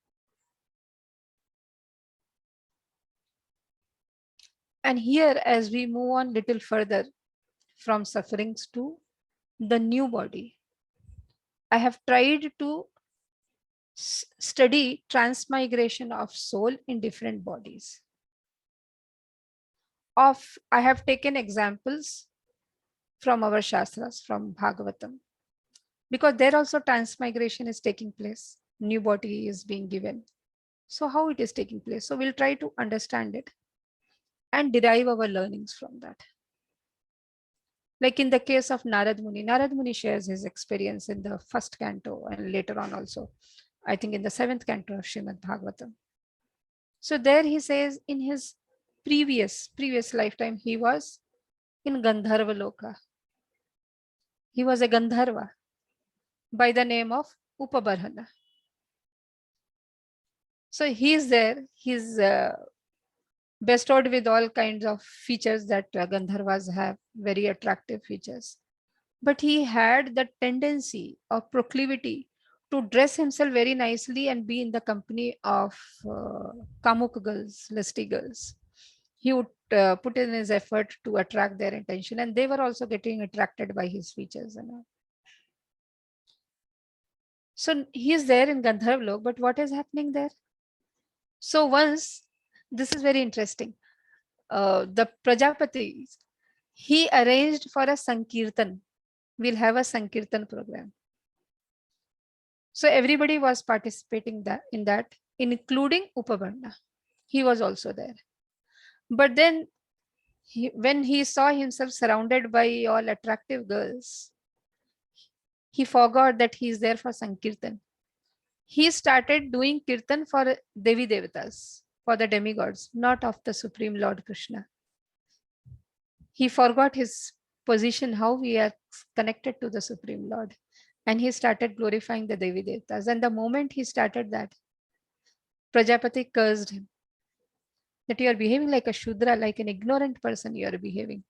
And here, as we move on little further from sufferings to the new body, I have tried to study transmigration of soul in different bodies. I have taken examples from our Shastras, from Bhagavatam, because there also transmigration is taking place. New body is being given. So how it is taking place? So we'll try to understand it and derive our learnings from that. Like in the case of Narad Muni shares his experience in the first canto and later on also, I think in the 7th canto of Srimad Bhagavatam. So there he says in his previous lifetime, he was in Gandharva Loka. He was a Gandharva by the name of Upabarhana. So he's there, he's bestowed with all kinds of features that Gandharvas have, very attractive features. But he had the tendency or proclivity to dress himself very nicely and be in the company of Kamuk girls, lusty girls. He would put in his effort to attract their attention, and they were also getting attracted by his features and all. So he is there in Gandharv Lok, but what is happening there? So once, this is very interesting. The Prajapati, he arranged for a Sankirtan. We'll have a Sankirtan program. So everybody was participating in that, including Upabarna. He was also there. But then when he saw himself surrounded by all attractive girls, he forgot that he is there for Sankirtan. He started doing Kirtan for Devi Devatas, for the demigods, not of the Supreme Lord Krishna. He forgot his position, how we are connected to the Supreme Lord. And he started glorifying the Devi Devatas. And the moment he started that, Prajapati cursed him. That you are behaving like a Shudra, like an ignorant person you are behaving.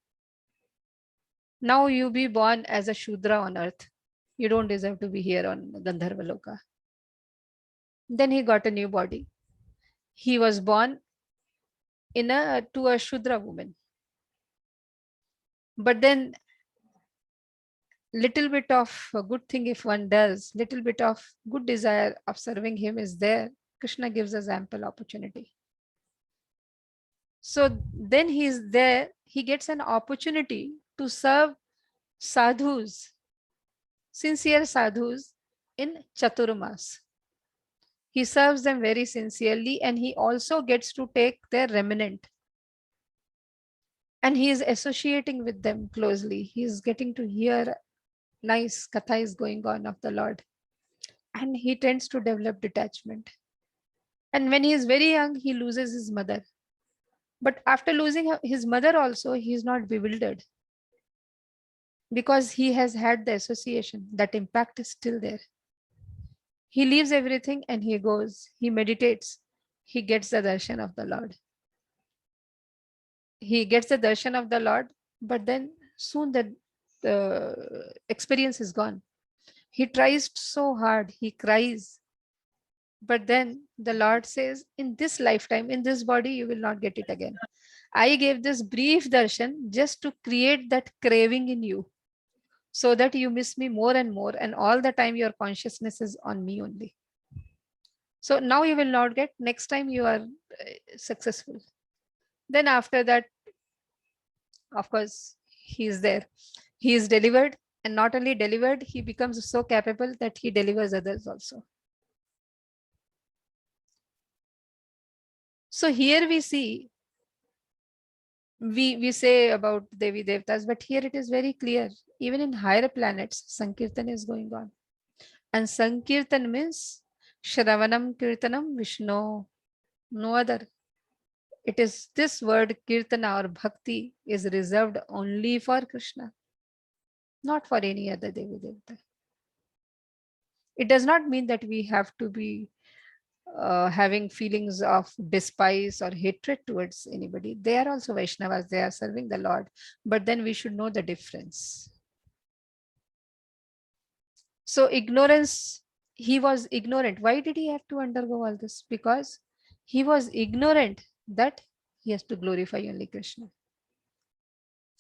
Now you be born as a Shudra on earth. You don't deserve to be here on Gandharva Loka. Then he got a new body. He was born to a Shudra woman. But then little bit of a good thing if one does, little bit of good desire of serving him is there, Krishna gives us ample opportunity. So then he is there, he gets an opportunity to serve sadhus, sincere sadhus in Chaturmas. He serves them very sincerely and he also gets to take their remnant. And he is associating with them closely. He is getting to hear nice katha is going on of the Lord. And he tends to develop detachment. And when he is very young, he loses his mother. But after losing his mother also, he is not bewildered. Because he has had the association, that impact is still there. He leaves everything and he goes, he meditates, he gets the darshan of the Lord. He gets the darshan of the Lord but then soon the experience is gone. He tries so hard, he cries, but then the Lord says, in this lifetime, in this body, you will not get it again. I gave this brief darshan just to create that craving in you so that you miss me more and more, and all the time your consciousness is on me only. So now you will not get, next time you are successful. Then after that, of course, he is there. He is delivered, and not only delivered, he becomes so capable that he delivers others also. So here we see, we say about Devi Devtas, but here it is very clear. Even in higher planets, Sankirtan is going on. And Sankirtan means Shravanam Kirtanam Vishnu, no other. It is this word Kirtana or Bhakti is reserved only for Krishna, not for any other Devi Devta. It does not mean that we have to be having feelings of despise or hatred towards anybody. They are also Vaishnavas, they are serving the Lord, but then we should know the difference. So ignorance, he was ignorant. Why did he have to undergo all this? Because he was ignorant that he has to glorify only Krishna.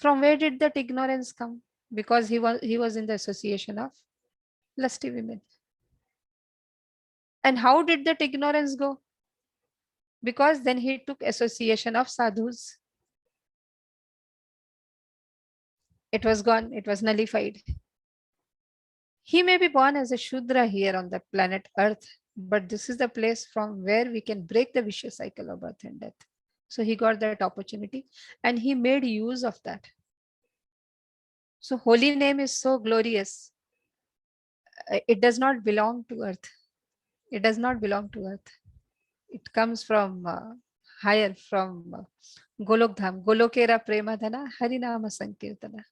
From where did that ignorance come? Because he was in the association of lusty women. And how did that ignorance go? Because then he took association of sadhus. It was gone, it was nullified. He may be born as a Shudra here on the planet Earth, but this is the place from where we can break the vicious cycle of birth and death. So he got that opportunity and he made use of that. So holy name is so glorious. It does not belong to earth. It does not belong to earth. It comes from higher, from Golok Dham. Golokera Premadhana Harinama Sankirtana.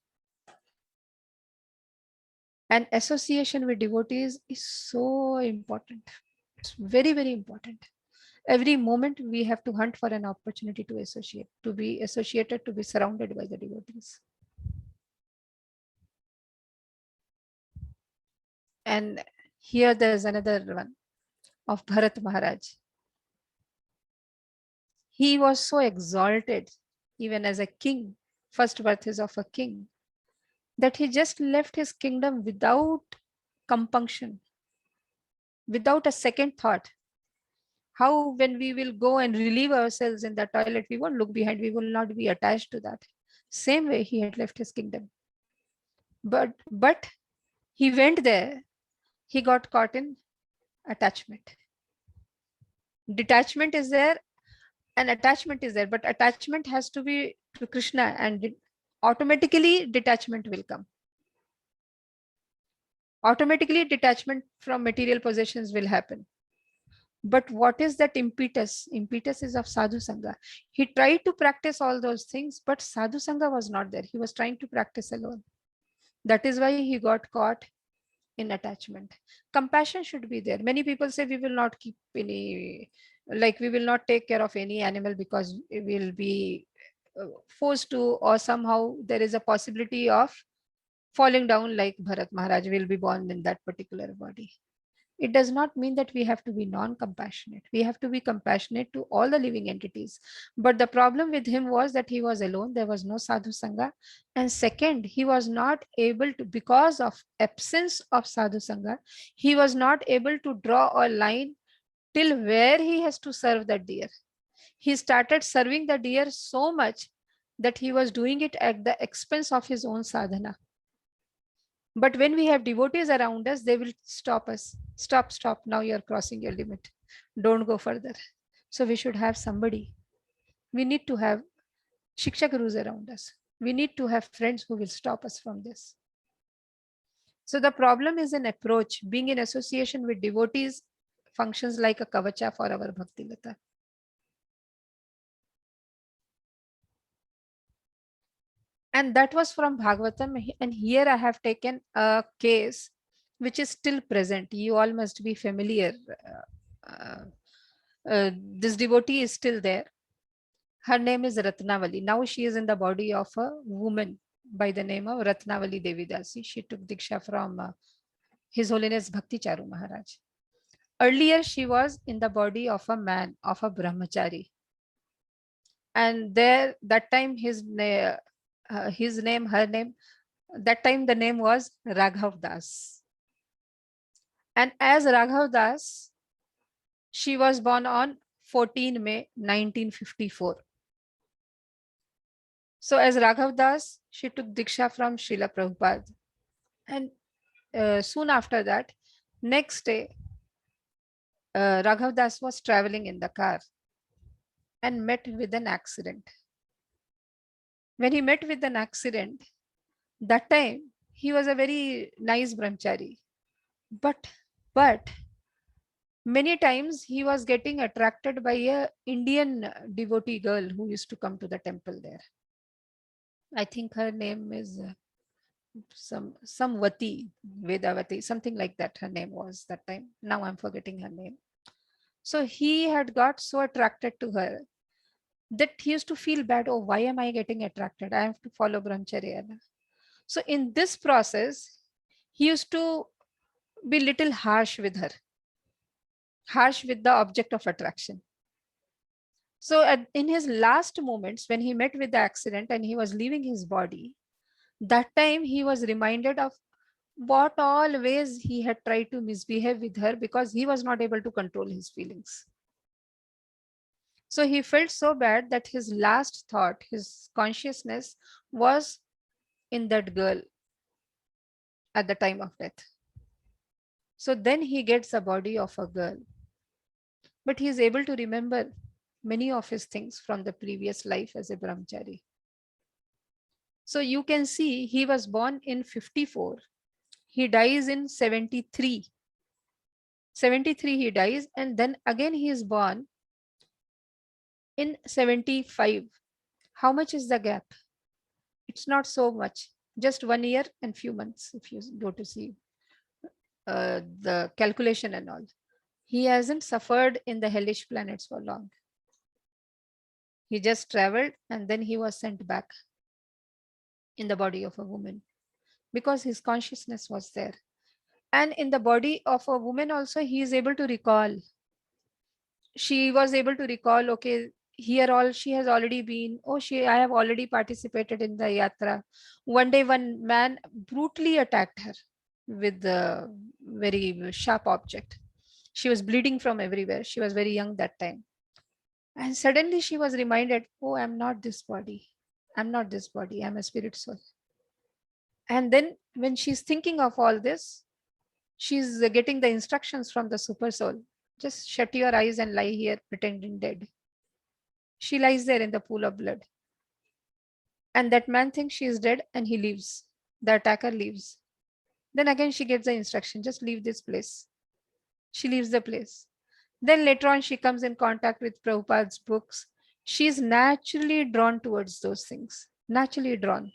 And association with devotees is so important. It's very, very important. Every moment we have to hunt for an opportunity to associate, to be associated, to be surrounded by the devotees. And here there's another one of Bharat Maharaj. He was so exalted, even as a king, first birth is of a king, that he just left his kingdom without compunction, without a second thought. How when we will go and relieve ourselves in the toilet, we won't look behind, we will not be attached to that. Same way he had left his kingdom. But he went there, he got caught in attachment. Detachment is there and attachment is there, but attachment has to be to Krishna, and automatically detachment will come. Automatically detachment from material possessions will happen. But what is that impetus? Impetus is of Sadhu Sangha. He tried to practice all those things, but Sadhu Sangha was not there. He was trying to practice alone. That is why he got caught in attachment. Compassion should be there. Many people say we will not keep any, like we will not take care of any animal because we will be forced to, or somehow there is a possibility of falling down like Bharat Maharaj will be born in that particular body. It does not mean that we have to be non-compassionate. We have to be compassionate to all the living entities. But the problem with him was that he was alone. There was no sadhu sangha. And second, he was not able to, because of absence of sadhu sangha, he was not able to draw a line till where he has to serve the deer. He started serving the deer so much that he was doing it at the expense of his own sadhana. But when we have devotees around us, they will stop us. Stop, stop. Now you're crossing your limit. Don't go further. So we should have somebody. We need to have Shiksha Gurus around us. We need to have friends who will stop us from this. So the problem is an approach. Being in association with devotees functions like a kavacha for our Bhakti Lata. And that was from Bhagavatam. And here I have taken a case which is still present. You all must be familiar. This devotee is still there. Her name is Ratnavali. Now she is in the body of a woman by the name of Ratnavali Devidasi. She took Diksha from His Holiness Bhakti Charu Maharaj. Earlier, she was in the body of a man, of a brahmachari. And there, that time, his name, her name, that time the name was Raghav Das. And as Raghav Das, she was born on 14 May 1954. So as Raghav Das, she took Diksha from Srila Prabhupada. And soon after that, next day, Raghav Das was traveling in the car and met with an accident. When he met with an accident, that time he was a very nice brahmachari. But many times he was getting attracted by a Indian devotee girl who used to come to the temple there. I think her name is some Vati, Vedavati, something like that her name was that time. Now I'm forgetting her name. So he had got so attracted to her that he used to feel bad. Oh, why am I getting attracted? I have to follow brahmacharya. So in this process, he used to be little harsh with her, harsh with the object of attraction. So in his last moments, when he met with the accident and he was leaving his body, that time he was reminded of what all ways he had tried to misbehave with her because he was not able to control his feelings. So he felt so bad that his last thought, his consciousness was in that girl at the time of death. So then he gets the body of a girl, but he is able to remember many of his things from the previous life as a brahmachari. So you can see he was born in 54. He dies in 73. 73 he dies, and then again he is born in 75. How much is the gap? It's not so much, just 1 year and few months if you go to see the calculation and all. He hasn't suffered in the hellish planets for long. He just traveled and then he was sent back in the body of a woman because his consciousness was there. And in the body of a woman also, he is able to recall. She was able to recall, okay, here all she has already been. Oh, I have already participated in the yatra. One day, one man brutally attacked her with a very sharp object. She was bleeding from everywhere. She was very young that time. And suddenly she was reminded, oh, I'm not this body. I'm not this body. I'm a spirit soul. And then when she's thinking of all this, she's getting the instructions from the super soul. Just shut your eyes and lie here pretending dead. She lies there in the pool of blood. And that man thinks she is dead and he leaves. The attacker leaves. Then again she gets the instruction, just leave this place. She leaves the place. Then later on she comes in contact with Prabhupada's books. She is naturally drawn towards those things. Naturally drawn.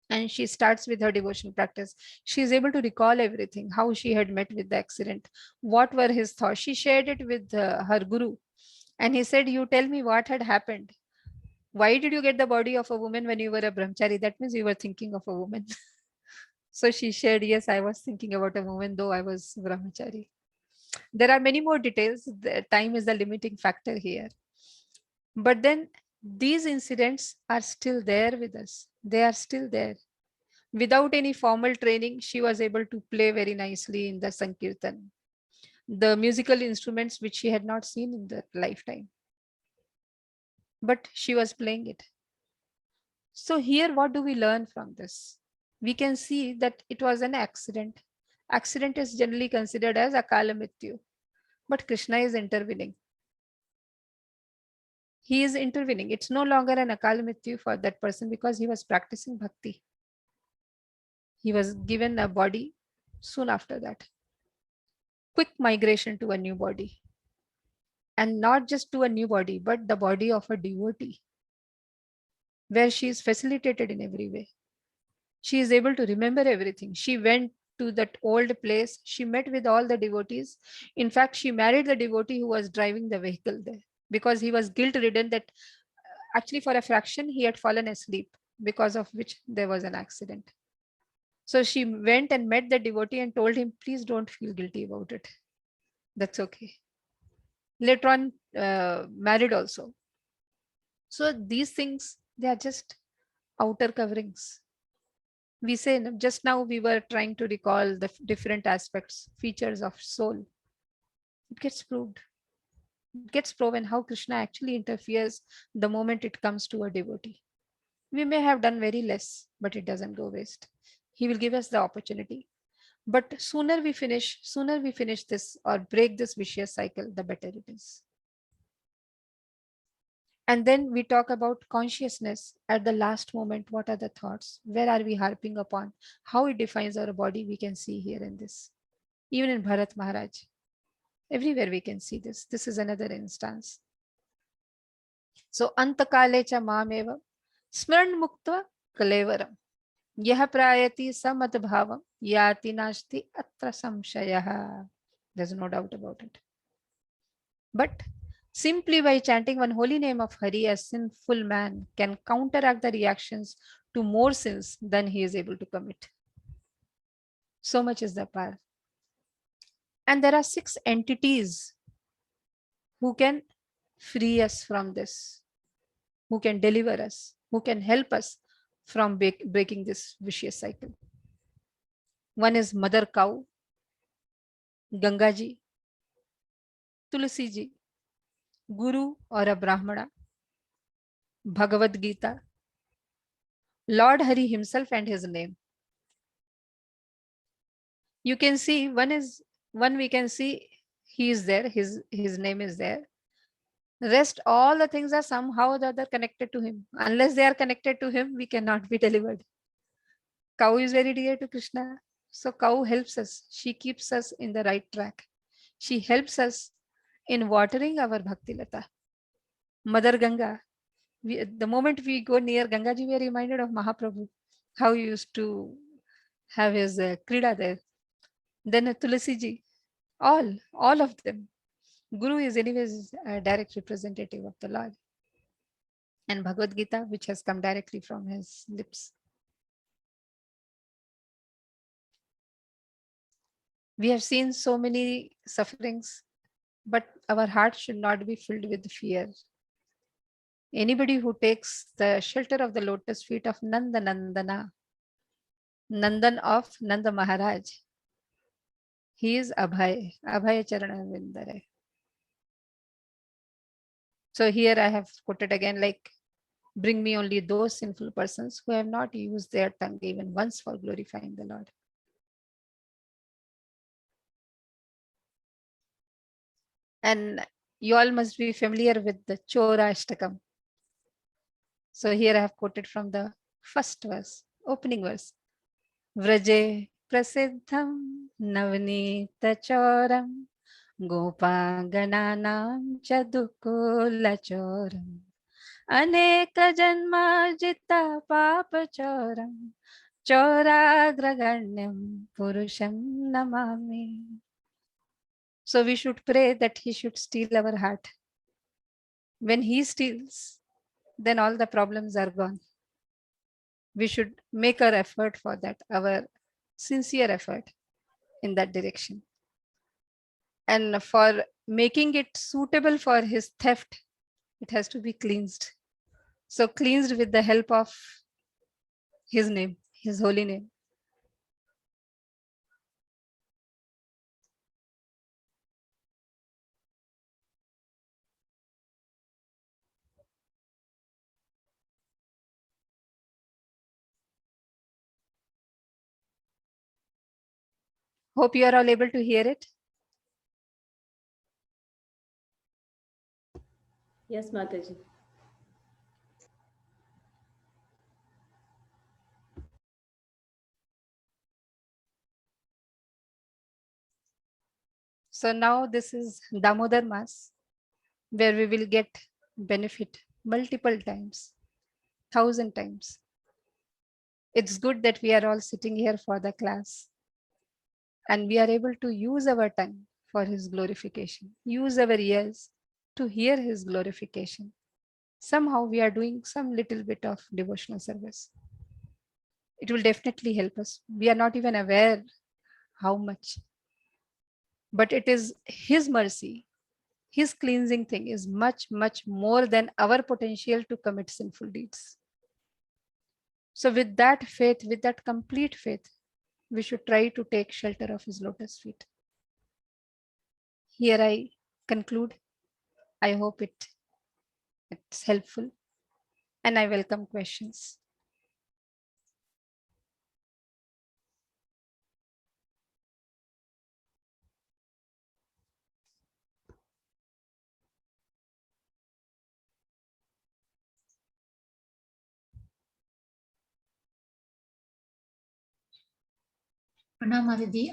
And she starts with her devotional practice. She is able to recall everything, how she had met with the accident, what were his thoughts. She shared it with her guru. And he said, you tell me what had happened. Why did you get the body of a woman when you were a brahmachari? That means you were thinking of a woman. So she shared, yes, I was thinking about a woman, though I was brahmachari. There are many more details. The time is the limiting factor here. But then these incidents are still there with us. They are still there. Without any formal training, she was able to play very nicely in the Sankirtan, the musical instruments which she had not seen in the lifetime. But she was playing it. So here, what do we learn from this? We can see that it was an accident. Accident is generally considered as Akala Mrityu, but Krishna is intervening. He is intervening. It's no longer an Akala Mrityu for that person because he was practicing bhakti. He was given a body soon after that. Quick migration to a new body. And not just to a new body, but the body of a devotee, where she is facilitated in every way. She is able to remember everything. She went to that old place. She met with all the devotees. In fact, she married the devotee who was driving the vehicle there. because he was guilt ridden that actually for a fraction he had fallen asleep, because of which there was an accident. So she went and met the devotee and told him, please don't feel guilty about it. That's okay. Later on, married also. So these things, they are just outer coverings. We say, just now we were trying to recall the different aspects, features of soul. It gets proved. It gets proven how Krishna actually interferes the moment it comes to a devotee. We may have done very less, but it doesn't go waste. He will give us the opportunity. But sooner we finish this or break this vicious cycle, the better it is. And then we talk about consciousness at the last moment. What are the thoughts? Where are we harping upon? How it defines our body, we can see here in this. Even in Bharat Maharaj, everywhere we can see this. This is another instance. So, antakale cha mameva smran muktva kalevaram. Yah prayati samat bhavam yati nashti atra samshayaha. There's no doubt about it. But simply by chanting one holy name of Hari, a sinful man can counteract the reactions to more sins than he is able to commit. So much is the power. And there are 6 entities who can free us from this, who can deliver us, who can help us from breaking this vicious cycle. One is Mother Cow, Gangaji, Tulsi ji, Guru or a Brahmana, Bhagavad Gita, Lord Hari himself and his name. You can see one we can see he is there, his name is there. Rest, all the things are somehow or the other connected to him. Unless they are connected to him, we cannot be delivered. Cow is very dear to Krishna. So cow helps us. She keeps us in the right track. She helps us in watering our Bhakti Lata. Mother Ganga. The moment we go near Gangaji, we are reminded of Mahaprabhu, how he used to have his krida there. Then Tulsi ji, all of them. Guru is anyways a direct representative of the Lord. And Bhagavad Gita, which has come directly from his lips. We have seen so many sufferings, but our heart should not be filled with fear. Anybody who takes the shelter of the lotus feet of Nanda Nandana, Nandan of Nanda Maharaj, he is Abhay Charana Vindare. So here I have quoted again, like, bring me only those sinful persons who have not used their tongue even once for glorifying the Lord. And you all must be familiar with the Chora Ashtakam. So here I have quoted from the first verse, opening verse. Vraje prasiddham navnita choram gopagananam chadukula choram aneka janmajita papachoram choragraganyam purusham namami. So we should pray that he should steal our heart. When he steals, then all the problems are gone. We should make our effort for that, our sincere effort in that direction. And for making it suitable for his theft, it has to be cleansed. So cleansed with the help of his name, his holy name. Hope you are all able to hear it. Yes, Mataji. So now this is Damodar Mass, where we will get benefit multiple times, 1,000 times. It's good that we are all sitting here for the class and we are able to use our tongue for his glorification, use our ears to hear his glorification. Somehow we are doing some little bit of devotional service. It will definitely help us. We are not even aware how much, but it is his mercy. His cleansing thing is much, much more than our potential to commit sinful deeds. So with that faith, with that complete faith, we should try to take shelter of his lotus feet. Here I conclude. I hope it's helpful, and I welcome questions. Pranam Mataji,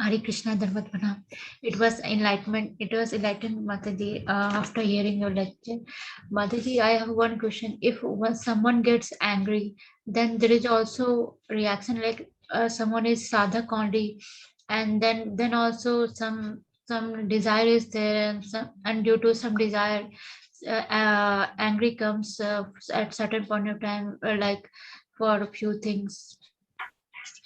Hare Krishna Dharmat Pranam. It was enlightenment. It was enlightened Mataji after hearing your lecture. Mataji, I have one question. If once someone gets angry, then there is also reaction like someone is sadhak only, and then also some desire is there, and due to some desire, angry comes at certain point of time, like for a few things.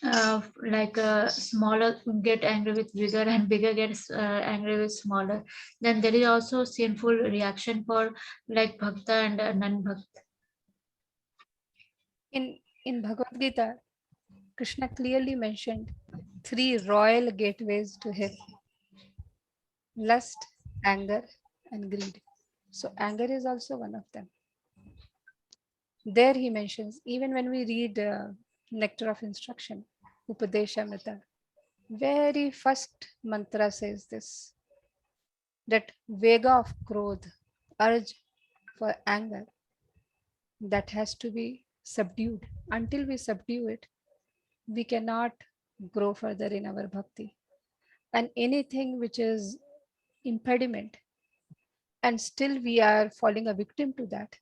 Like smaller get angry with bigger and bigger gets angry with smaller, then there is also sinful reaction for like bhakta and non-bhakta. In Bhagavad Gita, Krishna clearly mentioned 3 royal gateways to hell: lust, anger, and greed. So anger is also one of them. There he mentions, even when we read Nectar of Instruction, Upadeshamrita, very first mantra says this, that Vega of Krodh, urge for anger, that has to be subdued. Until we subdue it, we cannot grow further in our bhakti. And anything which is impediment, and still we are falling a victim to that,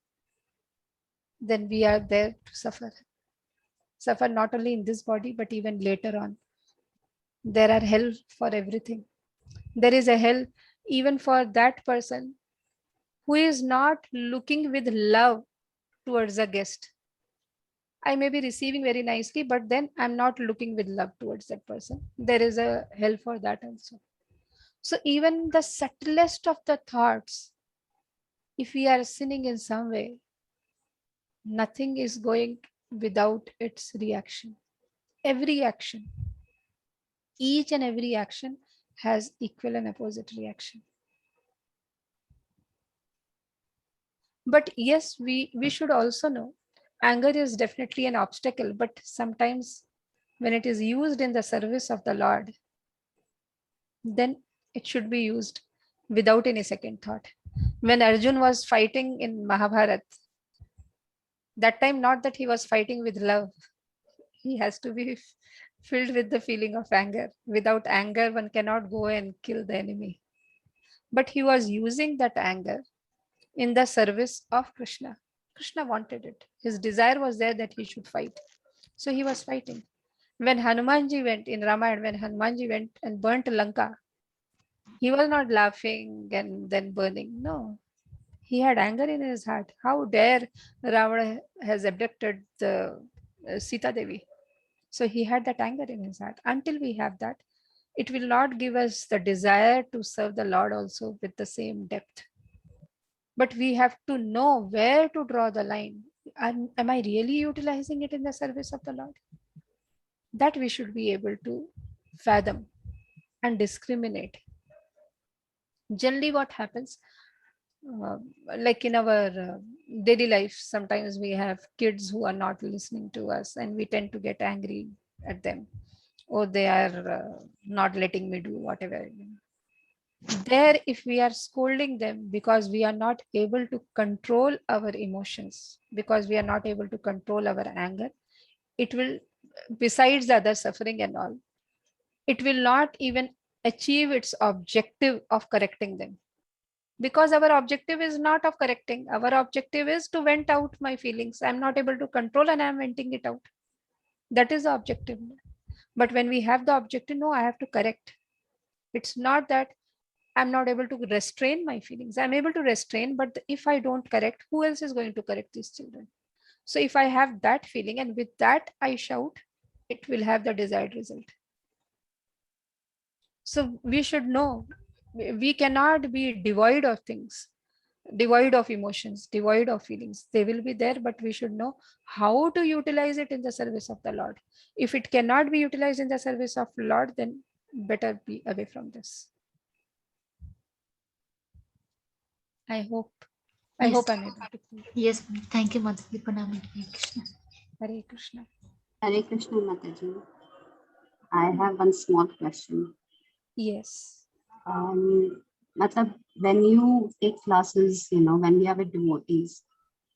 then we are there to suffer. Suffer not only in this body, but even later on. There are hell for everything. There is a hell even for that person who is not looking with love towards a guest. I may be receiving very nicely, but then I'm not looking with love towards that person. There is a hell for that also. So even the subtlest of the thoughts, if we are sinning in some way, nothing is going without its reaction. Every action, each and every action has equal and opposite reaction. But yes, we should also know anger is definitely an obstacle, but sometimes when it is used in the service of the Lord, then it should be used without any second thought. When Arjun was fighting in Mahabharat, that time not that he was fighting with love, he has to be filled with the feeling of anger. Without anger, one cannot go and kill the enemy. But he was using that anger in the service of Krishna. Krishna wanted it. His desire was there that he should fight. So he was fighting. When Hanumanji went in Ramayana, when Hanumanji went and burnt Lanka, he was not laughing and then burning. No, he had anger in his heart. How dare Ravana has abducted the Sita Devi? So he had that anger in his heart. Until we have that, it will not give us the desire to serve the Lord also with the same depth. But we have to know where to draw the line. Am I really utilizing it in the service of the Lord? That we should be able to fathom and discriminate. Generally, what happens, uh, like in our daily life, sometimes we have kids who are not listening to us and we tend to get angry at them, or they are not letting me do whatever. There, if we are scolding them because we are not able to control our emotions, because we are not able to control our anger, it will, besides the other suffering and all, it will not even achieve its objective of correcting them. Because our objective is not of correcting, our objective is to vent out my feelings. I'm not able to control and I'm venting it out. That is the objective. But when we have the objective, no, I have to correct. It's not that I'm not able to restrain my feelings. I'm able to restrain, but if I don't correct, who else is going to correct these children? So if I have that feeling and with that I shout, it will have the desired result. So we should know we cannot be devoid of things, devoid of emotions, devoid of feelings. They will be there, but we should know how to utilize it in the service of the Lord. If it cannot be utilized in the service of Lord, then better be away from this. I hope Yes. I'm able to clear. Yes, thank you, Mataji. Pranam, Hare Krishna. Hare Krishna. Hare Krishna Mataji. I have one small question. Yes. Matlab, when you take classes, when we are with devotees,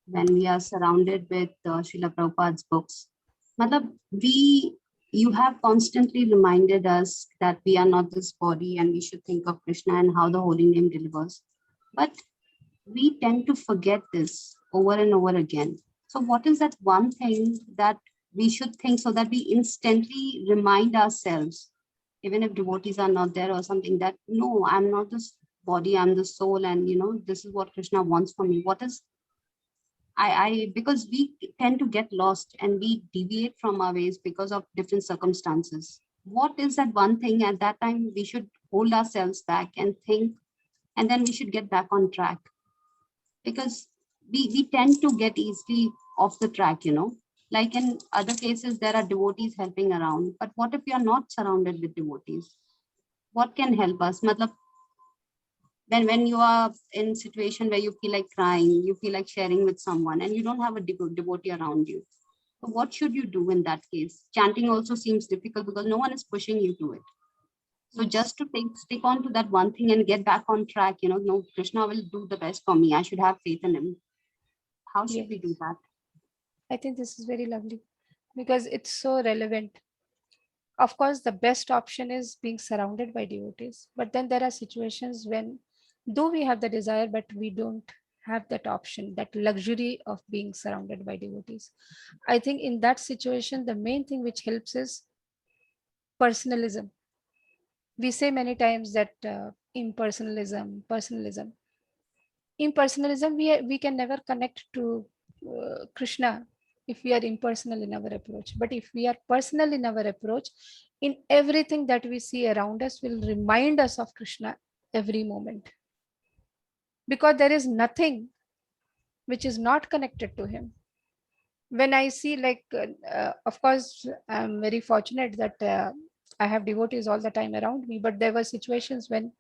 when we are surrounded with Srila Prabhupada's books, Matlab, you have constantly reminded us that we are not this body and we should think of Krishna and how the holy name delivers. But we tend to forget this over and over again. So what is that one thing that we should think so that we instantly remind ourselves, even if devotees are not there or something, that no, I'm not this body, I'm the soul, and this is what Krishna wants from me. What is because we tend to get lost and we deviate from our ways because of different circumstances. What is that one thing at that time we should hold ourselves back and think, and then we should get back on track? Because we tend to get easily off the track, like in other cases, there are devotees helping around. But what if you are not surrounded with devotees? What can help us? Matlab, when you are in a situation where you feel like crying, you feel like sharing with someone, and you don't have a devotee around you. So what should you do in that case? Chanting also seems difficult because no one is pushing you to it. So just to stick on to that one thing and get back on track, no, Krishna will do the best for me. I should have faith in him. How should we do that? I think this is very lovely because it's so relevant. Of course, the best option is being surrounded by devotees. But then there are situations when, though we have the desire, but we don't have that option, that luxury of being surrounded by devotees. I think in that situation, the main thing which helps is personalism. We say many times that impersonalism, personalism. Impersonalism, we can never connect to Krishna if we are impersonal in our approach. But if we are personal in our approach, in everything that we see around us will remind us of Krishna every moment. Because there is nothing which is not connected to him. When I see, like, of course, I'm very fortunate that I have devotees all the time around me, but there were situations when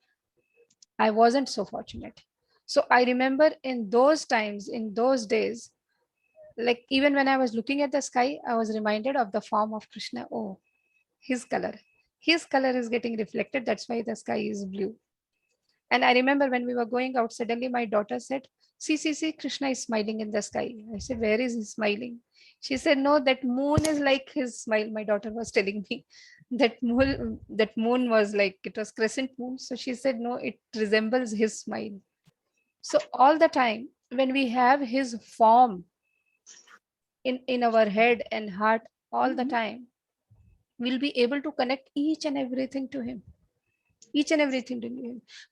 I wasn't so fortunate. So I remember in those times, in those days, like even when I was looking at the sky, I was reminded of the form of Krishna. Oh, his color. His color is getting reflected. That's why the sky is blue. And I remember when we were going out, suddenly my daughter said, see, Krishna is smiling in the sky. I said, where is he smiling? She said, no, that moon is like his smile. My daughter was telling me that moon was like, it was crescent moon. So she said, no, it resembles his smile. So all the time when we have his form in our head and heart all the time, we'll be able to connect each and everything to him.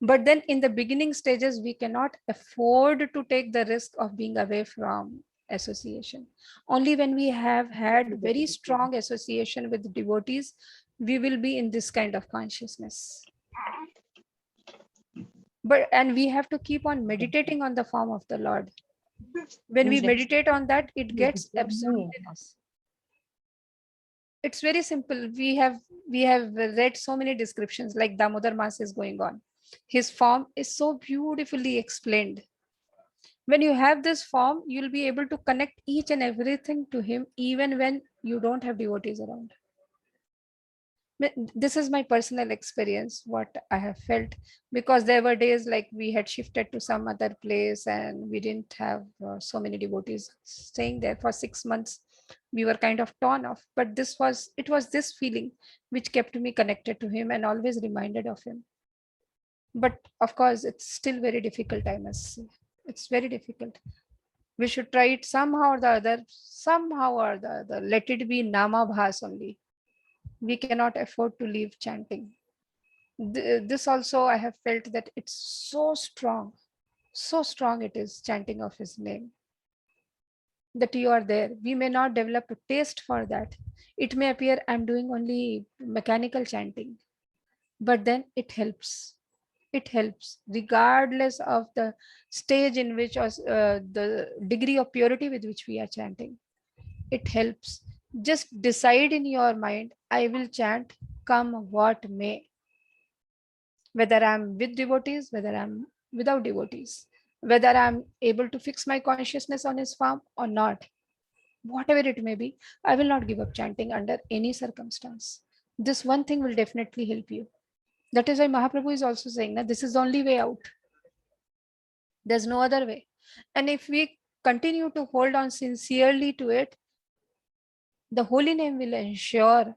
But then in the beginning stages, we cannot afford to take the risk of being away from association. Only when we have had very strong association with devotees, we will be in this kind of consciousness. And we have to keep on meditating on the form of the Lord. When we meditate on that, it gets absorbed in us. It's very simple. We have read so many descriptions, like Damodar Mas is going on. His form is so beautifully explained. When you have this form, you'll be able to connect each and everything to him, even when you don't have devotees around. This is my personal experience, what I have felt, because there were days like we had shifted to some other place and we didn't have so many devotees staying there for 6 months. We were kind of torn off, but it was this feeling which kept me connected to him and always reminded of him. But of course, it's still very difficult, I must say. It's very difficult. We should try it somehow or the other. Let it be Nama Bhas only. We cannot afford to leave chanting. This also I have felt that it's so strong it is, chanting of his name, that you are there. We may not develop a taste for that. It may appear I'm doing only mechanical chanting, but then it helps. It helps regardless of the stage in which, or the degree of purity with which we are chanting. It helps. Just decide in your mind, I will chant come what may, whether I'm with devotees, whether I'm without devotees, whether I'm able to fix my consciousness on his form or not, whatever it may be, I will not give up chanting under any circumstance. This one thing will definitely help you. That is why Mahaprabhu is also saying that this is the only way out. There's no other way. And if we continue to hold on sincerely to it, the holy name will ensure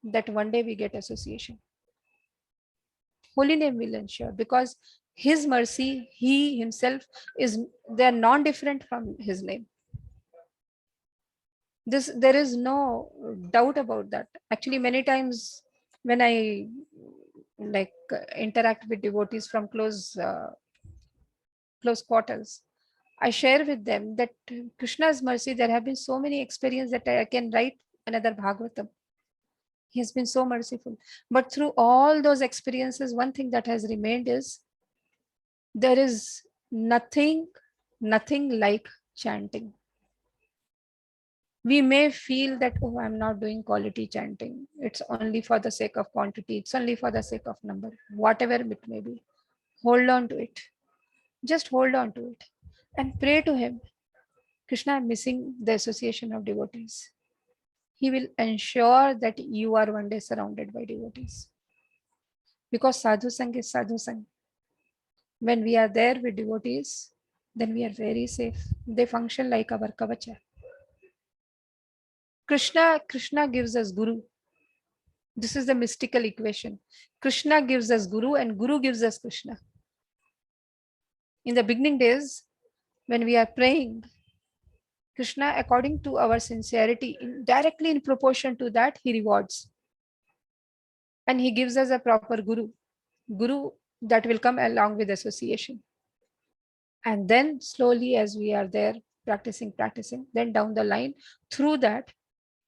that one day we get association. Holy name will ensure, because his mercy, he himself is, they're non-different from his name. There is no doubt about that. Actually, many times when I interact with devotees from close quarters, I share with them that Krishna's mercy, there have been so many experiences that I can write another Bhagavatam. He has been so merciful. But through all those experiences, one thing that has remained is there is nothing like chanting. We may feel that, oh, I'm not doing quality chanting. It's only for the sake of quantity. It's only for the sake of number, whatever it may be. Hold on to it. Just hold on to it and pray to him. Krishna, I'm missing the association of devotees. He will ensure that you are one day surrounded by devotees. Because sadhu sang is sadhu sang. When we are there with devotees, then we are very safe. They function like our kavacha. Krishna gives us guru. This is the mystical equation. Krishna gives us guru and guru gives us Krishna. In the beginning days, when we are praying, Krishna, according to our sincerity, directly in proportion to that, he rewards. And he gives us a proper guru that will come along with association. And then slowly, as we are there practicing, then down the line, through that,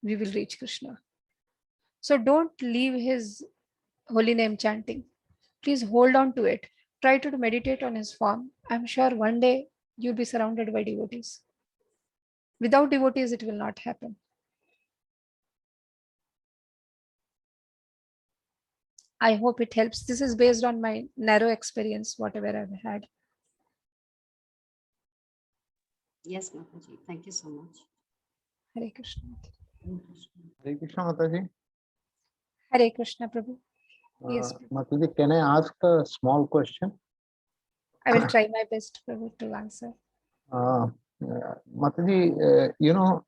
we will reach Krishna. So don't leave his holy name chanting. Please hold on to it. Try to meditate on his form. I'm sure one day you'll be surrounded by devotees. Without devotees, it will not happen. I hope it helps. This is based on my narrow experience, whatever I've had. Yes, Mataji. Thank you so much. Hare Krishna. Hare Krishna, Mataji. Hare Krishna, Prabhu. Yes, Mataji, can I ask a small question? I will try my best, Prabhu, to answer. Mataji,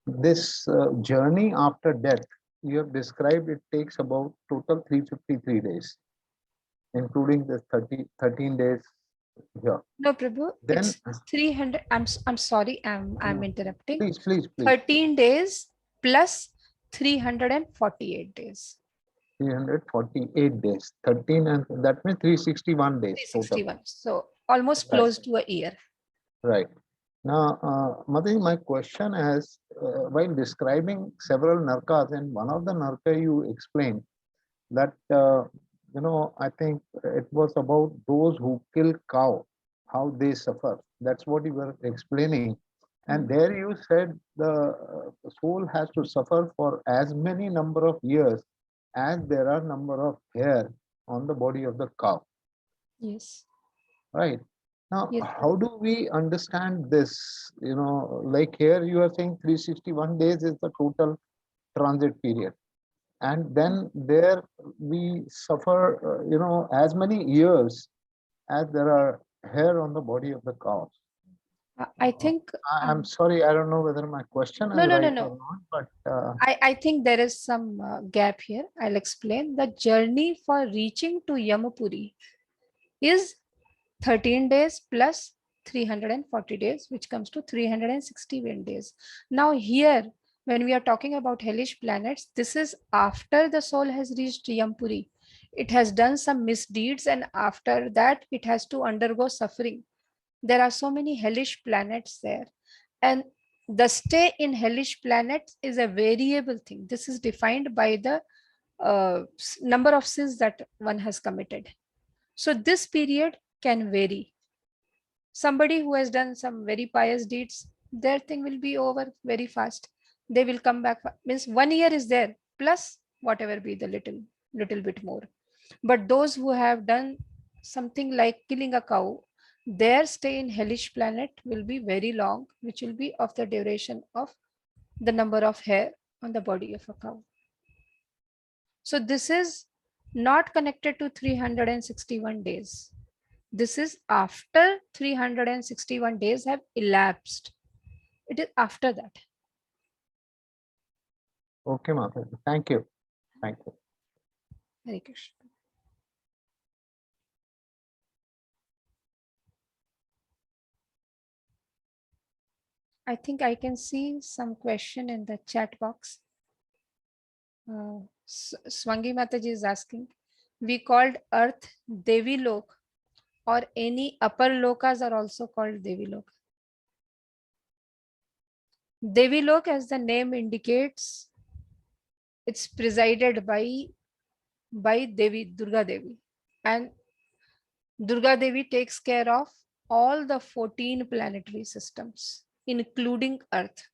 this journey after death, you have described it takes about total 353 days, including the 13 days here. No, Prabhu, Then, it's 300. I'm sorry, I'm interrupting. Please. 13 days plus 348 days. 348 days, 13, and that means 361 days. 361. Total. So almost Right. close to a year. Right. Now, Mataji, my question is, while describing several narkas, and one of the narka you explained that, I think it was about those who kill cow, how they suffer. That's what you were explaining. And there you said the soul has to suffer for as many number of years as there are number of hair on the body of the cow. Yes. Right. Now, Yes. how do we understand this? Like here you are saying 361 days is the total transit period. And then there we suffer, as many years as there are hair on the body of the cow. I think. I'm sorry, I don't know whether my question is No. right or not, but I think there is some gap here. I'll explain. The journey for reaching to Yamapuri is 13 days plus 340 days, which comes to 361 days. Now here, when we are talking about hellish planets, this is after the soul has reached Yampuri. It has done some misdeeds, and after that, it has to undergo suffering. There are so many hellish planets there. And the stay in hellish planets is a variable thing. This is defined by the number of sins that one has committed. So this period can vary. Somebody who has done some very pious deeds, their thing will be over very fast. They will come back. Means 1 year is there, plus whatever be the little bit more. But those who have done something like killing a cow, their stay in hellish planet will be very long, which will be of the duration of the number of hair on the body of a cow. So this is not connected to 361 days. This is after 361 days have elapsed. It is after that. Okay, Mataji. Thank you. Thank you. Hare Krishna. I think I can see some question in the chat box. Swangi Mataji is asking, we called earth Devi Lok, or any upper lokas are also called Devi Lok. Devi Lok, as the name indicates, it's presided by Devi, Durga Devi. And Durga Devi takes care of all the 14 planetary systems, including Earth.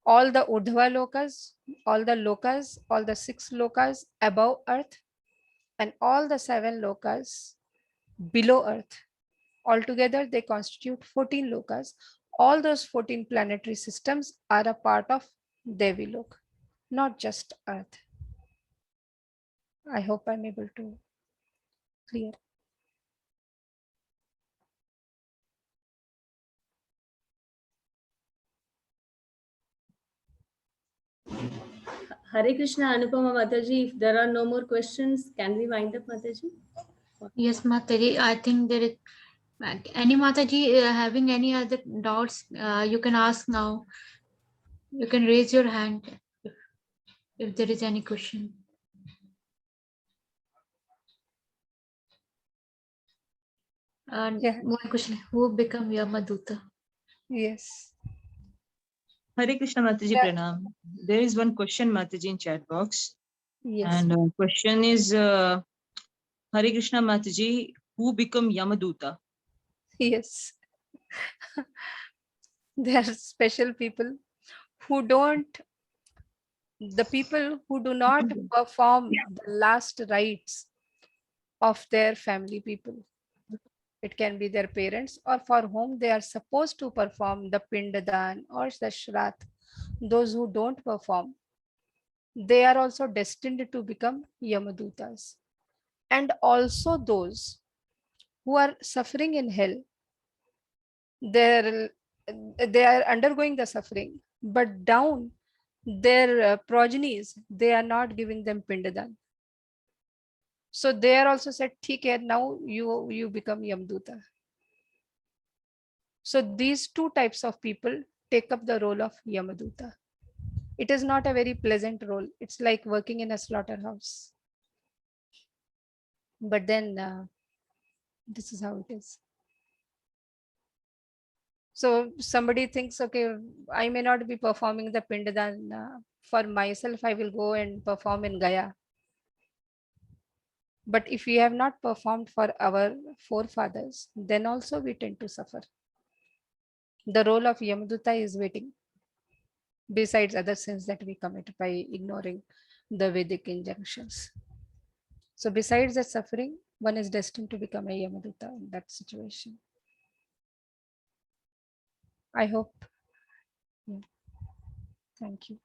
All the Urdhva lokas, all the 6 lokas above Earth, and all the 7 lokas below Earth. Altogether, they constitute 14 lokas. All those 14 planetary systems are a part of Devi Lok, not just Earth. I hope I'm able to clear. Hare Krishna, Anupama Mataji. If there are no more questions, can we wind up, Mataji? Yes, Mataji, I think there is any Mataji having any other doubts, you can ask now. You can raise your hand if there is any question. And Yeah. one question, who become Yamaduta? Yes. Hare Krishna Mataji Yeah. Pranam. There is one question, Mataji, in chat box. Yes. And question is, Hare Krishna Mataji, who become Yamaduta? Yes. There are special people who don't, the people who do not perform the last rites of their family people. It can be their parents, or for whom they are supposed to perform the Pindadan or the Shraddh. Those who don't perform, they are also destined to become Yamadutas. And also those who are suffering in hell, they are undergoing the suffering, but down their progenies, they are not giving them Pindadan. So they are also said, "Theek hai, now you become Yamduta." So these two types of people take up the role of Yamaduta. It is not a very pleasant role. It's like working in a slaughterhouse. But then this is how it is. So somebody thinks, okay, I may not be performing the Pindadan for myself. I will go and perform in Gaya. But if we have not performed for our forefathers, then also we tend to suffer. The role of Yamaduta is waiting, besides other sins that we commit by ignoring the Vedic injunctions. So besides that suffering, one is destined to become a Yamaduta in that situation. I hope. Yeah. Thank you.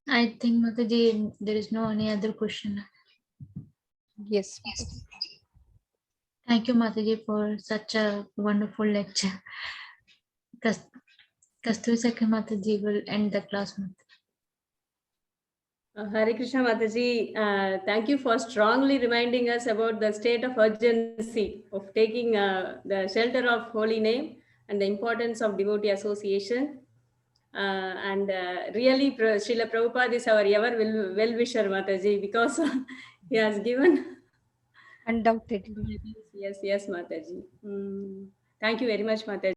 I think Mataji, there is no any other question. Yes. Thank you, Mataji, for such a wonderful lecture. Kasturi Sakhi Mataji will end the class. Hare Krishna Mataji, thank you for strongly reminding us about the state of urgency of taking the shelter of holy name and the importance of devotee association. And really, Srila Prabhupada is our ever well-wisher, Mataji, because he has given. Undoubtedly. Yes, Mataji. Thank you very much, Mataji.